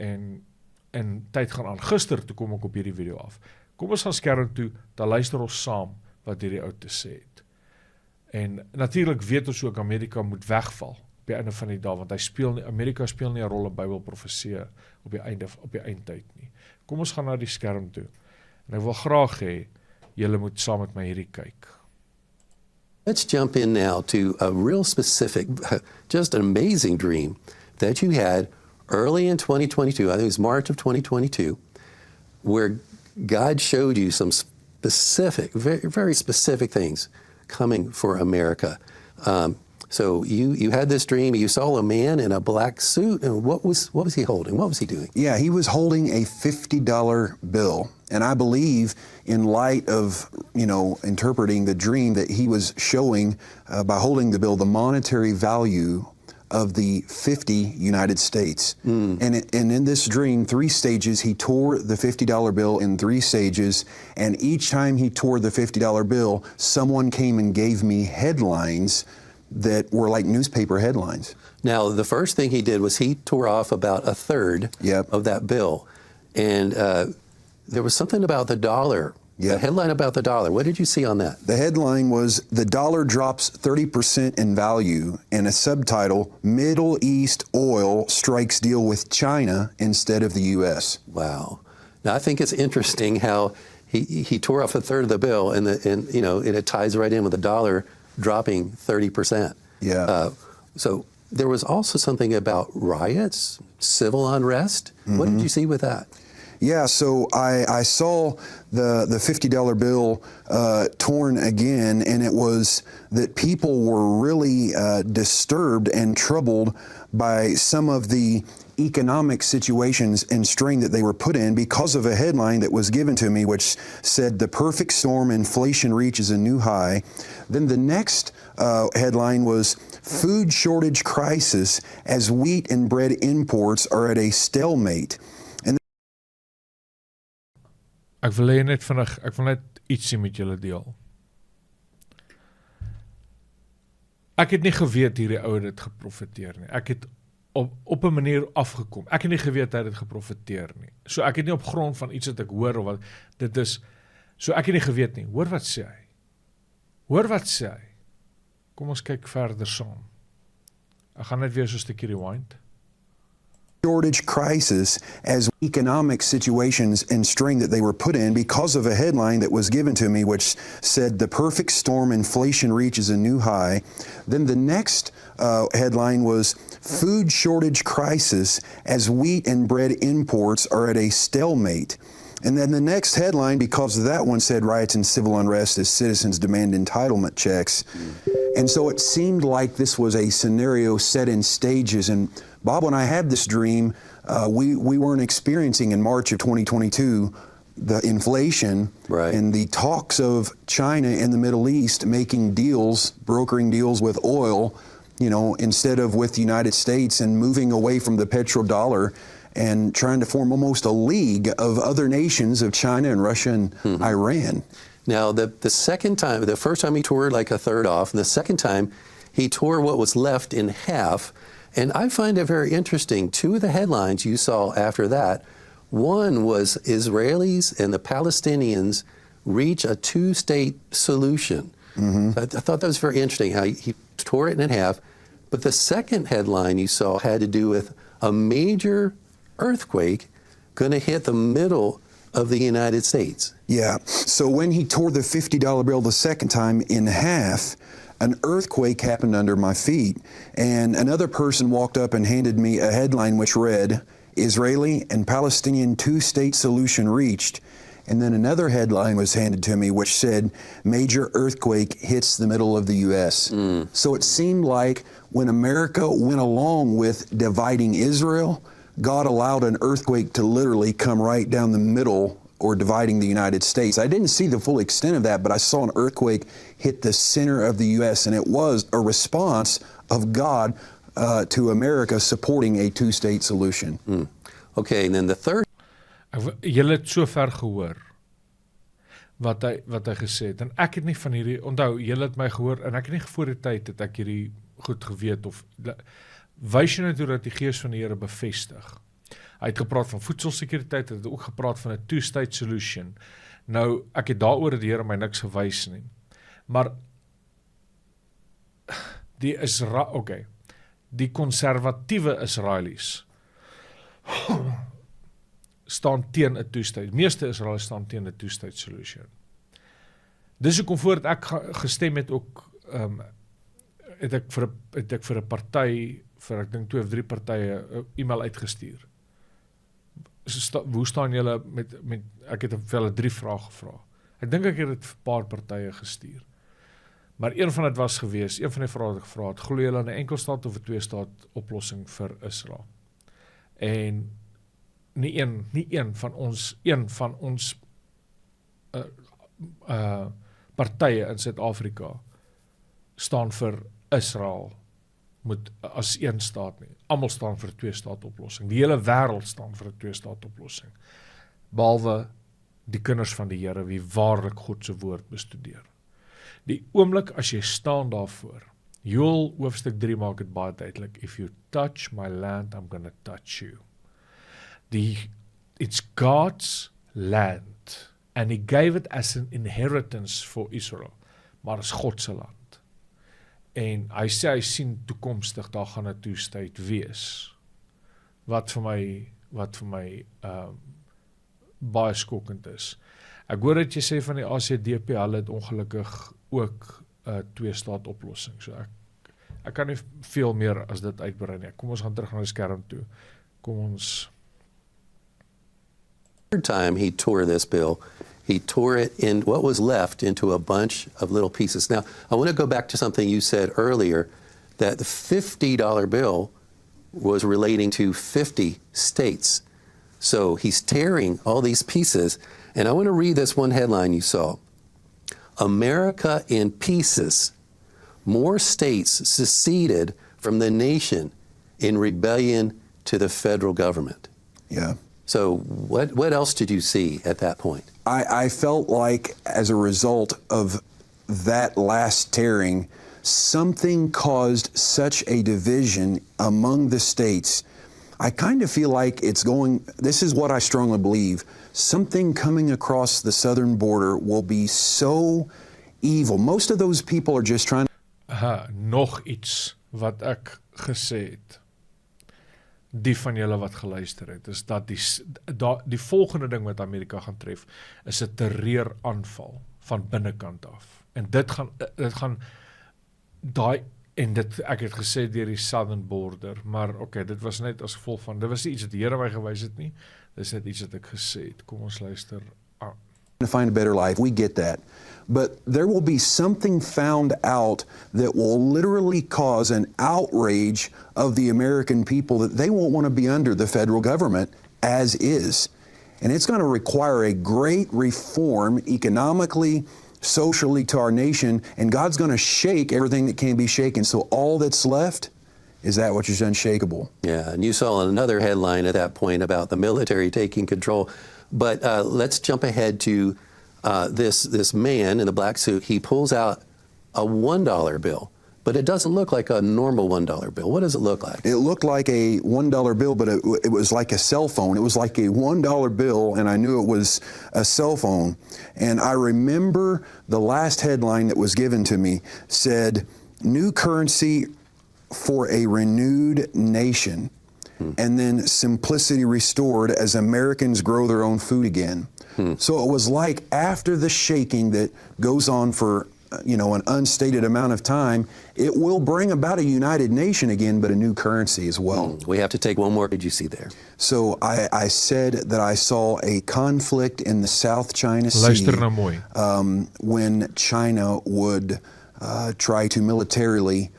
en tyd gaan aan. Gister toe kom ek op hierdie video af. Kom ons gaan skerm toe, dan luister ons saam wat hierdie ou te sê het. En natuurlik weet ons ook Amerika moet wegval op die einde van die dag, want Amerika speel nie 'n rol in Bybelprofeseë op die eindtyd nie. Kom ons gaan na die skerm toe. En ek wil graag hê julle moet saam met my hierdie kyk. Let's jump in now to a real specific, just an amazing dream that you had early in 2022, I think it was March of 2022, where God showed you some specific, very, very specific things coming for America. So you had this dream, you saw a man in a black suit, and what was he holding? What was he doing? Yeah, he was holding a $50 bill. And I believe in light of, interpreting the dream that he was showing by holding the bill, the monetary value of the 50 United States. And in this dream, 3 stages, he tore the $50 bill in 3 stages, and each time he tore the $50 bill, someone came and gave me headlines that were like newspaper headlines. Now, the first thing he did was he tore off about a third of that bill. And there was something about the dollar. The headline about the dollar. What did you see on that? The headline was, "The dollar drops 30% in value," and a subtitle, "Middle East oil strikes deal with China instead of the U.S." Wow. Now, I think it's interesting how he tore off a third of the bill, and it ties right in with the dollar dropping 30%. Yeah. So there was also something about riots, civil unrest. What did you see with that? Yeah, so I saw the $50 bill torn again, and it was that people were really disturbed and troubled by some of the economic situations and strain that they were put in because of a headline that was given to me, which said, "The perfect storm, inflation reaches a new high." Then the next headline was, "Food shortage crisis as wheat and bread imports are at a stalemate." Ek wil net ietsie met julle deel. Ek het nie geweet hierdie ou dit geprofeteer nie. Ek het op 'n manier afgekom. Ek het nie geweet hy het dit geprofeteer nie. So ek het nie op grond van iets wat ek hoor of wat dit is. So ek het nie geweet nie. Hoor wat sê hy. Hoor wat sê hy. Kom ons kyk verder saam. Ek gaan net weer so 'n stukkie rewind. Shortage crisis as economic situations and strain that they were put in because of a headline that was given to me, which said, "The perfect storm, inflation reaches a new high." Then the next headline was, "Food shortage crisis as wheat and bread imports are at a stalemate." And then the next headline, because of that one, said, "Riots and civil unrest as citizens demand entitlement checks." And so it seemed like this was a scenario set in stages. And Bob, when I had this dream, we weren't experiencing in March of 2022 the inflation and the talks of China and the Middle East making deals, brokering deals with oil. you know, instead of with the United States and moving away from the petrodollar and trying to form almost a league of other nations of China and Russia and Iran. Now, the second time, the first time he tore like a third off, and the second time he tore what was left in half. And I find it very interesting. Two of the headlines you saw after that, one was Israelis and the Palestinians reach a two-state solution. I thought that was very interesting how he tore it in half. But the second headline you saw had to do with a major earthquake going to hit the middle of the United States. Yeah, so when he tore the $50 bill the second time in half, an earthquake happened under my feet, and another person walked up and handed me a headline which read, Israeli and Palestinian two-state solution reached. And then another headline was handed to me which said, major earthquake hits the middle of the U.S. So it seemed like when America went along with dividing Israel, God allowed an earthquake to literally come right down the middle or dividing the United States. I didn't see the full extent of that, but I saw an earthquake hit the center of the U.S., and it was a response of God to America supporting a two-state solution. Okay, and then the third. Julle het so ver gehoor wat hy gesê het, en ek het nie van hierdie, onthou, julle het my gehoor, en ek het nie voor die tyd het ek hierdie goed geweet, of wys jy net hoe dat die Gees van die Here bevestig. Hy het gepraat van voedselsekuriteit, hy het ook gepraat van 'n two-state solution. Nou, ek het daaroor het die Here my niks gewys nie, maar die konservatiewe Israelies staan teen 'n two-state. Meeste Israelies staan teen 'n two-state solution. Dis hoekom voordat ek gestem het ook, het ek vir 'n party, vir ek dink 2 of 3 partye 'n e-mail uitgestuur. Hoe staan julle met ek het vir hulle 3 vrae gevra. Ek dink ek het dit vir 'n paar partye gestuur. Maar een van dit was gewees, een van die vrae wat ek gevra het, glo julle in 'n enkelstaat of 'n twee-staat oplossing vir Israel? En nie een van ons partye in Suid-Afrika staan vir Israel as een staat nie. Almal staan vir 'n twee-staat oplossing. Die hele wêreld staan vir 'n twee-staat oplossing. Behalwe die kinders van die Here wie waarlik God se woord bestudeer. Die oomblik as jy staan daarvoor, Joël hoofstuk 3 maak dit baie duidelik, if you touch my land, I'm gonna touch you. It's God's land, and he gave it as an inheritance for Israel, maar is God se land. En hy sê, hy sien toekomstig, daar gaan 'n two-state wees, wat vir my baie skokkend is. Ek hoor dat jy sê van die ACDP, hulle het ongelukkig ook 'n twee-staat oplossing, so ek kan nie veel meer as dit uitbrei nie. Kom ons gaan terug na die skerm toe. Kom ons... Third time he tore this bill, he tore it in what was left into a bunch of little pieces. Now, I want to go back to something you said earlier, that the $50 bill was relating to 50 states. So he's tearing all these pieces, and I want to read this one headline you saw. America in pieces. More states seceded from the nation in rebellion to the federal government. Yeah. So what else did you see at that point? I felt like as a result of that last tearing, something caused such a division among the states. I kind of feel like this is what I strongly believe, something coming across the southern border will be so evil. Most of those people are just trying to... Nog iets wat ek gesê het. Die van julle wat geluister het, is dat die volgende ding wat Amerika gaan tref, is 'n terreuraanval van binnekant af. En dit gaan ek het gesê deur die southern border, maar dit was net as gevolg van, dit was nie iets wat die Here my gewys het nie, dit is net iets wat ek gesê het. Kom ons luister aan. To find a better life, we get that. But there will be something found out that will literally cause an outrage of the American people that they won't want to be under the federal government as is. And it's going to require a great reform economically, socially to our nation, and God's going to shake everything that can be shaken. So all that's left is that which is unshakable. Yeah, and you saw another headline at that point about the military taking control. But let's jump ahead to this man in the black suit. He pulls out a $1 bill, but it doesn't look like a normal $1 bill. What does it look like? It looked like a $1 bill, but it was like a cell phone. It was like a $1 bill, and I knew it was a cell phone. And I remember the last headline that was given to me said, "New currency for a renewed nation," and then simplicity restored as Americans grow their own food again. So it was like after the shaking that goes on for an unstated amount of time, it will bring about a united nation again, but a new currency as well. We have to take one more. What did you see there? So I said that I saw a conflict in the South China Sea Luister nou mooi. when China would try to militarily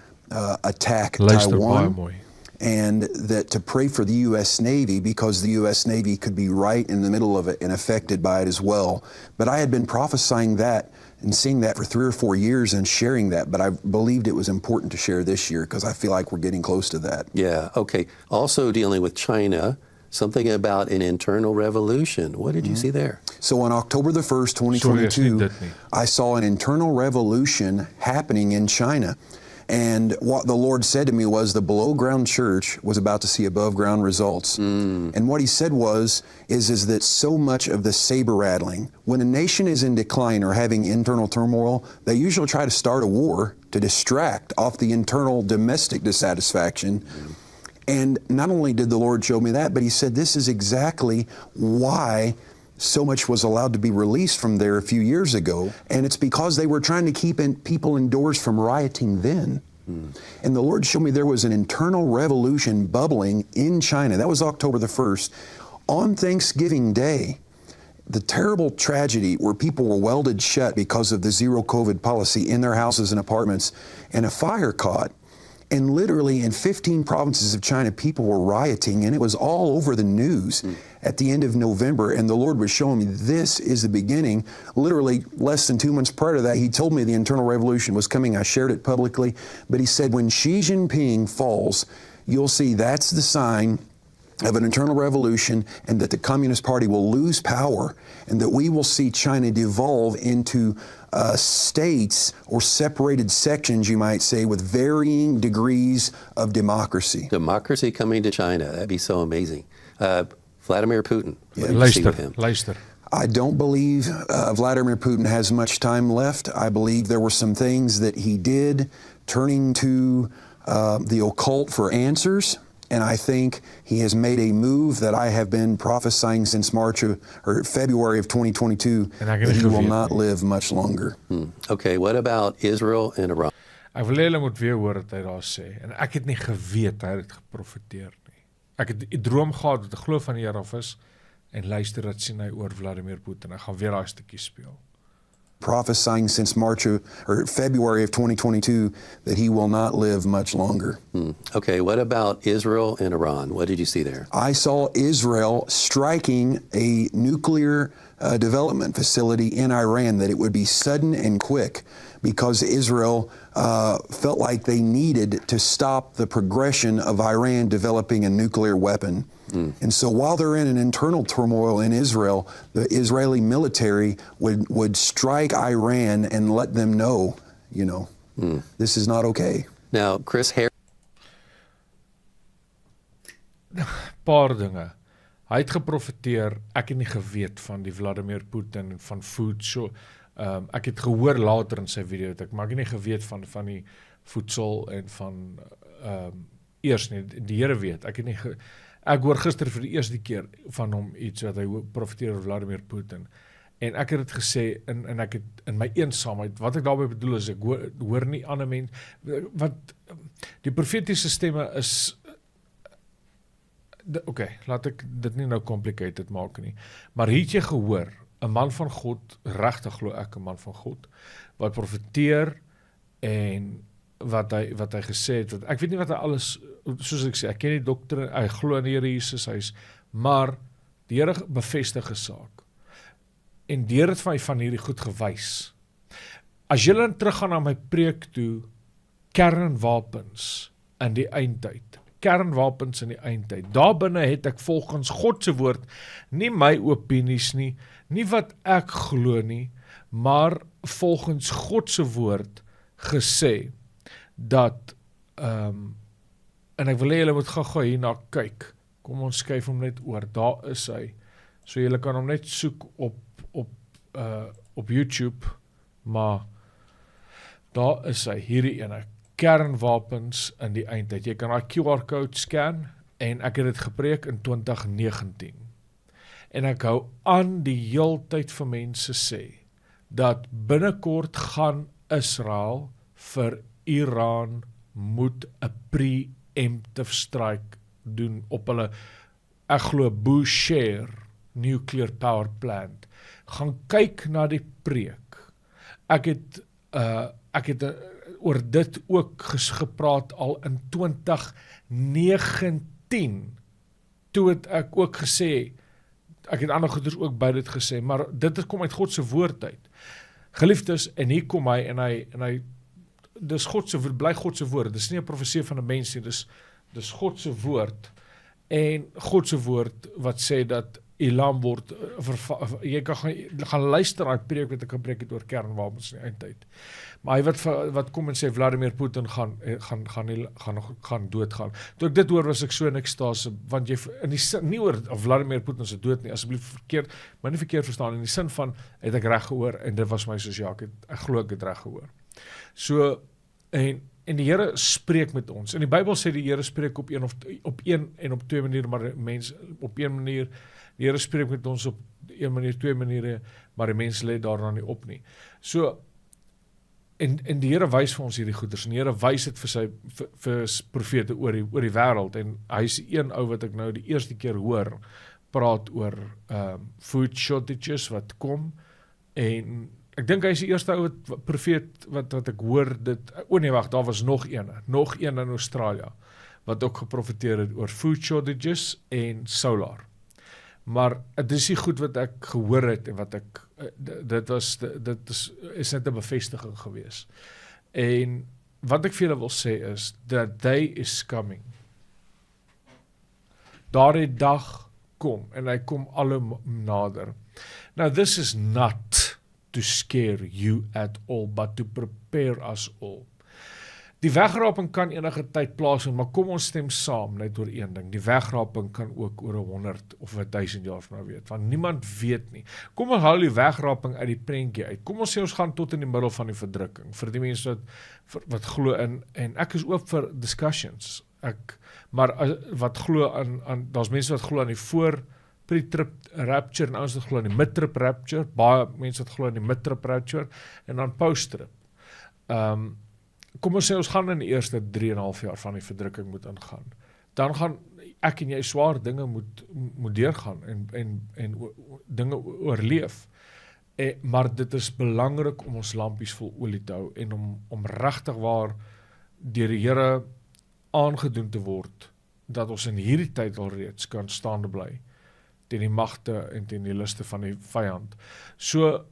attack Luister baie Taiwan, mooi. and that to pray for the U.S. Navy because the U.S. Navy could be right in the middle of it and affected by it as well. But I had been prophesying that and seeing that for 3 or 4 years and sharing that, but I believed it was important to share this year because I feel like we're getting close to that. Yeah, okay. Also dealing with China, something about an internal revolution. What did you see there? So on October the 1st, 2022, I saw an internal revolution happening in China. And what the Lord said to me was the below ground church was about to see above ground results. And what he said is that so much of the saber rattling, when a nation is in decline or having internal turmoil, they usually try to start a war to distract off the internal domestic dissatisfaction. And not only did the Lord show me that, but he said this is exactly why so much was allowed to be released from there a few years ago, and it's because they were trying to keep people indoors from rioting then. And the Lord showed me there was an internal revolution bubbling in China. That was October the 1st. On Thanksgiving Day, the terrible tragedy where people were welded shut because of the zero COVID policy in their houses and apartments, and a fire caught. And literally in 15 provinces of China, people were rioting, and it was all over the news at the end of November. And the Lord was showing me this is the beginning. Literally less than 2 months prior to that, he told me the internal revolution was coming. I shared it publicly. But he said, when Xi Jinping falls, you'll see that's the sign of an internal revolution, and that the Communist Party will lose power, and that we will see China devolve into states or separated sections, you might say, with varying degrees of democracy. Democracy coming to China. That'd be so amazing. Vladimir Putin. What did you see with him? Luister. I don't believe Vladimir Putin has much time left. I believe there were some things that he did turning to the occult for answers. And I think he has made a move that I have been prophesying since February of 2022, that he will not live much longer. Okay, what about Israel and Iran? Ek wil julle moet weer hoor wat hy daar sê. En ek het nie geweet hy het dit geprofeteer nie. Ek het 'n droom gehad dat ek glo van die Here af is, en luister dat sien hy oor Vladimir Putin. Ek gaan weer daai stukkie speel. Prophesying since February of 2022 that he will not live much longer. Okay, what about Israel and Iran? What did you see there? I saw Israel striking a nuclear development facility in Iran, that it would be sudden and quick, because Israel felt like they needed to stop the progression of Iran developing a nuclear weapon. And so while they're in an internal turmoil in Israel, the Israeli military would strike Iran and let them know, this is not okay. Now, Chris Harris. Paar dinge. Hy het geprofeteer, ek het nie geweet van die Vladimir Putin en van food. So, ek het gehoor later in sy video, maar ek het nie geweet van die voedsel en van eers nie, die Here weet. Ek hoor gister vir die eerste keer van hom iets wat hy profeteer oor Vladimir Putin. En ek het dit gesê, en ek het in my eensaamheid, wat ek daarmee bedoel is, ek hoor nie ander mense, wat die profetiese stemme is, laat ek dit nie nou complicated maak nie, maar het jy gehoor, 'n man van God, regtig glo ek 'n man van God, wat profeteer, en wat hy gesê het, ek weet nie wat hy alles, soos ek sê, ek ken die dokter, hy glo in die Here Jesus, maar die Here bevestig 'n saak, en deur het van hierdie goed gewys, as julle dan teruggaan na my preek toe, kernwapens in die eindtyd. Kernwapens in die eindtyd. Daarbinne het ek volgens God se woord, nie my opinies nie, nie wat ek glo nie, maar volgens God se woord gesê, dat, en ek wil hê julle moet gou hierna kyk, kom ons skuif hom net oor, daar is hy, so julle kan hom net soek op YouTube, maar daar is hy, hierdie ene, kernwapens in die eindtyd. Jy kan daai QR-code scan, en ek het dit gepreek in 2019. En ek hou aan die heeltyd vir mense sê, dat binnekort gaan Israel vir Iran moet 'n preemptive strike doen op hulle, ek glo Bushehr nuclear power plant. Gaan kyk na die preek. Ek het oor dit ook gepraat al in 2019, toe het ek ook gesê, ek het ander goeders ook by dit gesê, maar dit kom uit God se woord uit. Geliefdes, en hier kom hy, en hy dis God se woord, bly God se woord, dis nie 'n profesie van 'n mens nie, dis God se woord, en God se woord wat sê dat Elam word, jy kan gaan luister na die preek wat ek gepreek het oor kernwapens in die eindtyd. Maar hy wat kom en sê Vladimir Putin gaan doodgaan. Toe ek dit hoor was ek so in ekstase, want jy in die sin, nie oor Vladimir Putin se dood nie, asseblief maar nie verkeerd verstaan, in die sin van het ek reg gehoor en dit was my soos ja, ek glo ek het reg gehoor. So en die Here spreek met ons. In die Bybel sê die Here spreek op een en op twee maniere, maar mense op een manier. Die Here spreek met ons op een manier, twee maniere, maar die mense let daarna nie op nie. So, en die Here wys vir ons hierdie goeders, en die Here wys dit vir profete oor die wêreld, en hy is die een ou wat ek nou die eerste keer hoor, praat oor food shortages wat kom, en ek dink hy is die eerste ou profeet wat ek hoor dit, daar was nog een in Australië, wat ook geprofeteer het oor food shortages en solar. Maar dit is die goed wat ek gehoor het en wat ek, dit is net 'n bevestiging gewees. En wat ek vir julle wil sê is, that day is coming. Daardie dag kom, en hy kom al hoe nader. Now this is not to scare you at all, but to prepare us all. Die wegraping kan enige tyd plaasvind, maar kom ons stem saam net oor een ding. Die wegraping kan ook oor 100 of 1000 jaar van nou weet, want niemand weet nie. Kom ons haal die wegraping uit die prentjie uit. Kom ons sê ons gaan tot in die middel van die verdrukking, vir die mense wat glo in, en ek is oop vir discussions. Maar wat glo aan daar's mense wat glo aan die voor pre-trip rapture, en ouens wat glo aan die mid-trip rapture, baie mense wat glo aan die mid-trip rapture, en dan post-trip. Kom ons sê ons gaan in die eerste 3,5 jaar van die verdrukking moet ingaan. Dan gaan ek en jy swaar dinge moet deurgaan en dinge oorleef. Maar dit is belangrik om ons lampies vol olie te hou en om regtig waar deur die Here aangedoen te word dat ons in hierdie tyd alreeds kan staande bly teen die magte en teen die liste van die vyand. So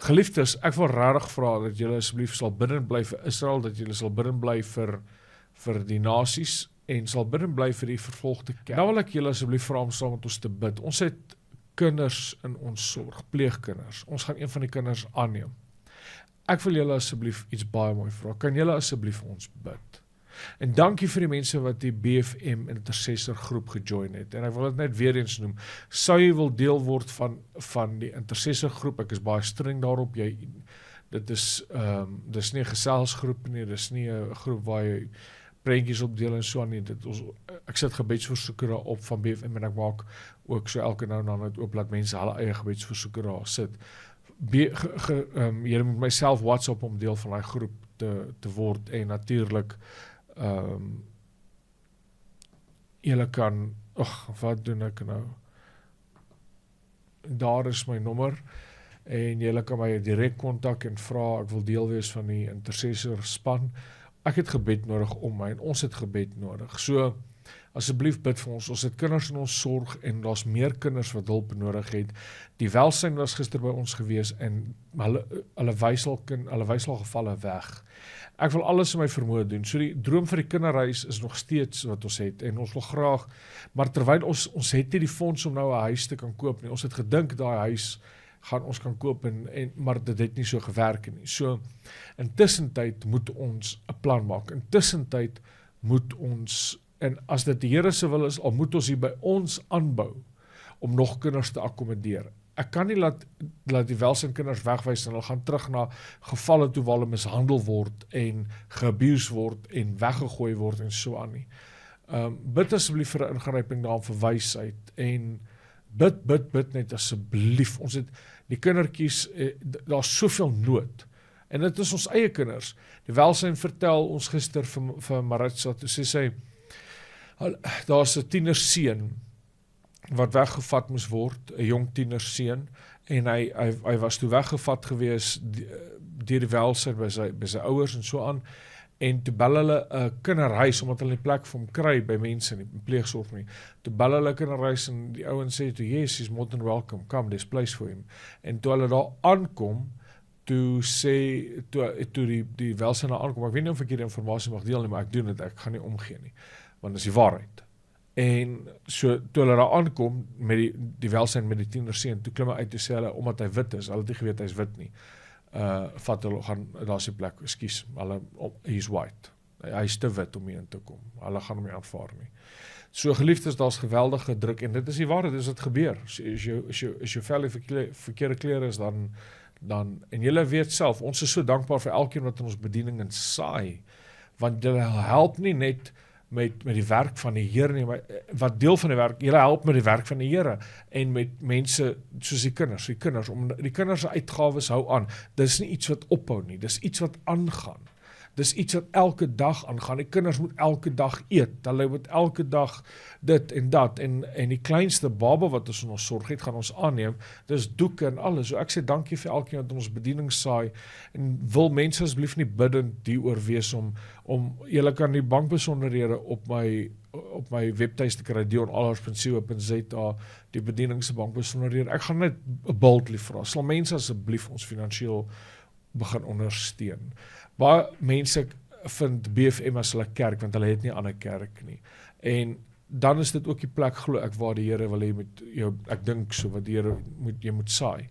geliefdes, ek wil regtig vra dat julle asseblief sal bidden bly vir Israel, dat julle sal bidden bly vir die nasies en sal bidden bly vir die vervolgde kerk. Nou wil ek julle asseblief vra om saam met ons te bid. Ons het kinders in ons sorg, pleegkinders. Ons gaan een van die kinders aanneem. Ek wil julle asseblief iets baie mooi vra. Kan julle asseblief vir ons bid? En dankie vir die mense wat die BFM intercessor groep gejoin het. En ek wil dit net weer eens noem. Sou jy wil deel word van die intercessor groep? Ek is baie streng daarop. Dit is dis nie 'n geselsgroep nie, dis nie 'n groep waar jy prentjies opdeel en so aan nie. Ek sit gebedsversoeke daar op van BFM en ek maak ook so elke nou en dan net oop, laat mense hulle eie gebedsversoeke daar sit. Jy moet myself WhatsApp om deel van daai groep te word en natuurlik julle kan, wat doen ek nou? Daar is my nommer en julle kan my direk kontak en vra, ek wil deel wees van die intercessor span. Ek het gebed nodig om my en ons het gebed nodig. So, asseblief bid vir ons. Ons het kinders in ons sorg en daar's meer kinders wat hulp nodig het. Die welsyn was gister by ons gewees en hulle wys al gevalle weg. Ek wil alles in my vermoë doen. So die droom vir die kinderhuis is nog steeds wat ons het en ons wil graag, maar terwyl ons het nie die fonds om nou 'n huis te kan koop nie. Ons het gedink daai huis gaan ons kan koop maar dit het nie so gewerk nie. So intussentyd moet ons 'n plan maak. Intussentyd moet ons, en as dit die Here se wil is, al moet ons hier by ons aanbou om nog kinders te akkommodeer. Ek kan nie laat die welsyn kinders wegwys en hulle gaan terug na gevalle toe waar hulle mishandel word en geabuse word en weggegooi word en so aan nie. Bid asseblief vir 'n ingryping daar vir wysheid en bid net asseblief. Ons het die kindertjies, daar's soveel nood. En dit is ons eie kinders. Die welsyn vertel ons gister vir Maritza, toe sy daar's 'n tienerseun wat weggevat moes word, 'n jong tienerseun, en hy was toe weggevat gewees deur die welsyn by sy ouers en so aan, en toe bel hulle 'n kinderhuis, omdat hulle nie plek vir hom kry by mense nie, pleegsorg nie. Toe bel hulle 'n kinderhuis en die ouens sê toe, yes, he's more than welcome, come, there's place for him. En toe hulle daar aankom, toe die welsyn daar aankom, ek weet nie of ek hierdie informasie mag deel nie, maar ek doen dit, ek gaan nie omgee nie, want dit is die waarheid. En so, toe hulle daar aankom, met die welsyn met die tienerseun, toe klim hy uit, toe sê hulle, omdat hy wit is, hulle het nie geweet hy is wit nie, vat hulle, daar is die plek, ekskuus, he's white, hy is te wit om hier in te kom, hulle gaan hom nie aanvaar nie. So geliefdes, daar's geweldige druk, en dit is die waarheid, dis wat gebeur, so, as jou vel verkeerde klere is, dan, en julle weet self, ons is so dankbaar vir elkeen wat in ons bediening in saai, want julle help nie net met die werk van die Here nie, maar wat deel van die werk, julle help met die werk van die Here, en met mense, soos die kinders, om die kinders se uitgawes hou aan, dis nie iets wat ophou nie, dis iets wat aangaan, dis iets wat elke dag aangaan, die kinders moet elke dag eet, hulle moet elke dag dit en dat, en die kleinste baba wat ons in ons sorg het, gaan ons aanneem, dis doeke en alles, so ek sê dankie vir elkeen wat ons bediening saai, en wil mense asseblief nie biddend hieroor wees om julle kan die bankbesonderhede op my webtuiste kry, deon.co.za, die bedieningse bankbesonderhede, ek gaan net boldly vra, sal mense asseblief ons finansiëel begin ondersteun. Baie mense vind BFM as hulle kerk, want hulle het nie 'n ander kerk nie. En dan is dit ook die plek, glo ek, waar die Here wil hê met jou, ek dink so, wat die Here jy moet saai.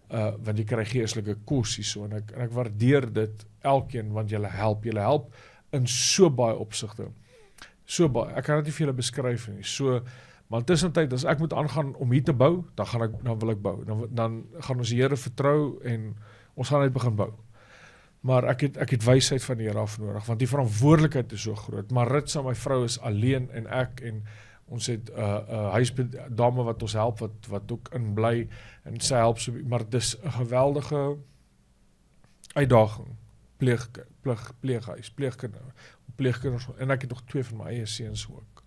Want jy kry geestelike kos hierso, en ek waardeer dit elkeen, want julle help in so baie opsigte. So baie, ek kan dit nie vir julle beskryf nie. So, maar tussentyd, as ek moet aangaan om hier te bou, dan wil ek bou. Dan gaan ons die Here vertrou en ons gaan net begin bou. Maar ek het wysheid van die Here af nodig, want die verantwoordelikheid is so groot. Maritza, my vrou, is alleen en ons het 'n huisdame wat ons help, wat ook inbly, en sy help so, maar dis 'n geweldige uitdaging. Pleeghuis, pleegkinders, en ek het nog 2 van my eie seuns ook.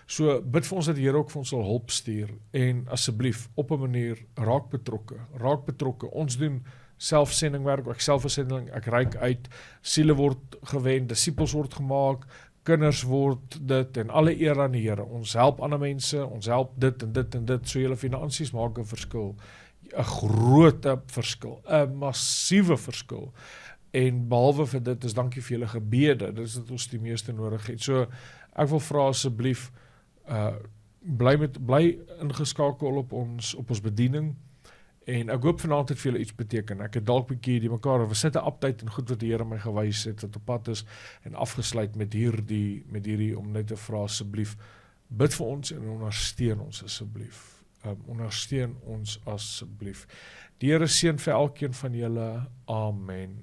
So bid vir ons dat die Here ook vir ons sal hulp stuur, en asseblief, op 'n manier, raak betrokke, ons doen selfsendingwerk, ek self 'n sendeling, ek reik uit, siele word gewen, disippels word gemaak, kinders word dit, en alle eer aan die Here, ons help ander mense, ons help dit en dit, so julle finansies maak 'n verskil, 'n groote verskil, 'n massiewe verskil, en behalwe vir dit is dankie vir julle gebede, dit is wat ons die meeste nodig het, so ek wil vra asseblief, bly ingeskakel op ons bediening, en ek hoop vanaand het vir julle iets beteken, ek het dalk bietjie die mekaar, we sit 'n update en goed wat die Here my gewys het, wat op pad is, en afgesluit met hierdie om net te vra asseblief, bid vir ons en ondersteun ons asseblief, Die Here seën vir elkeen van julle, amen.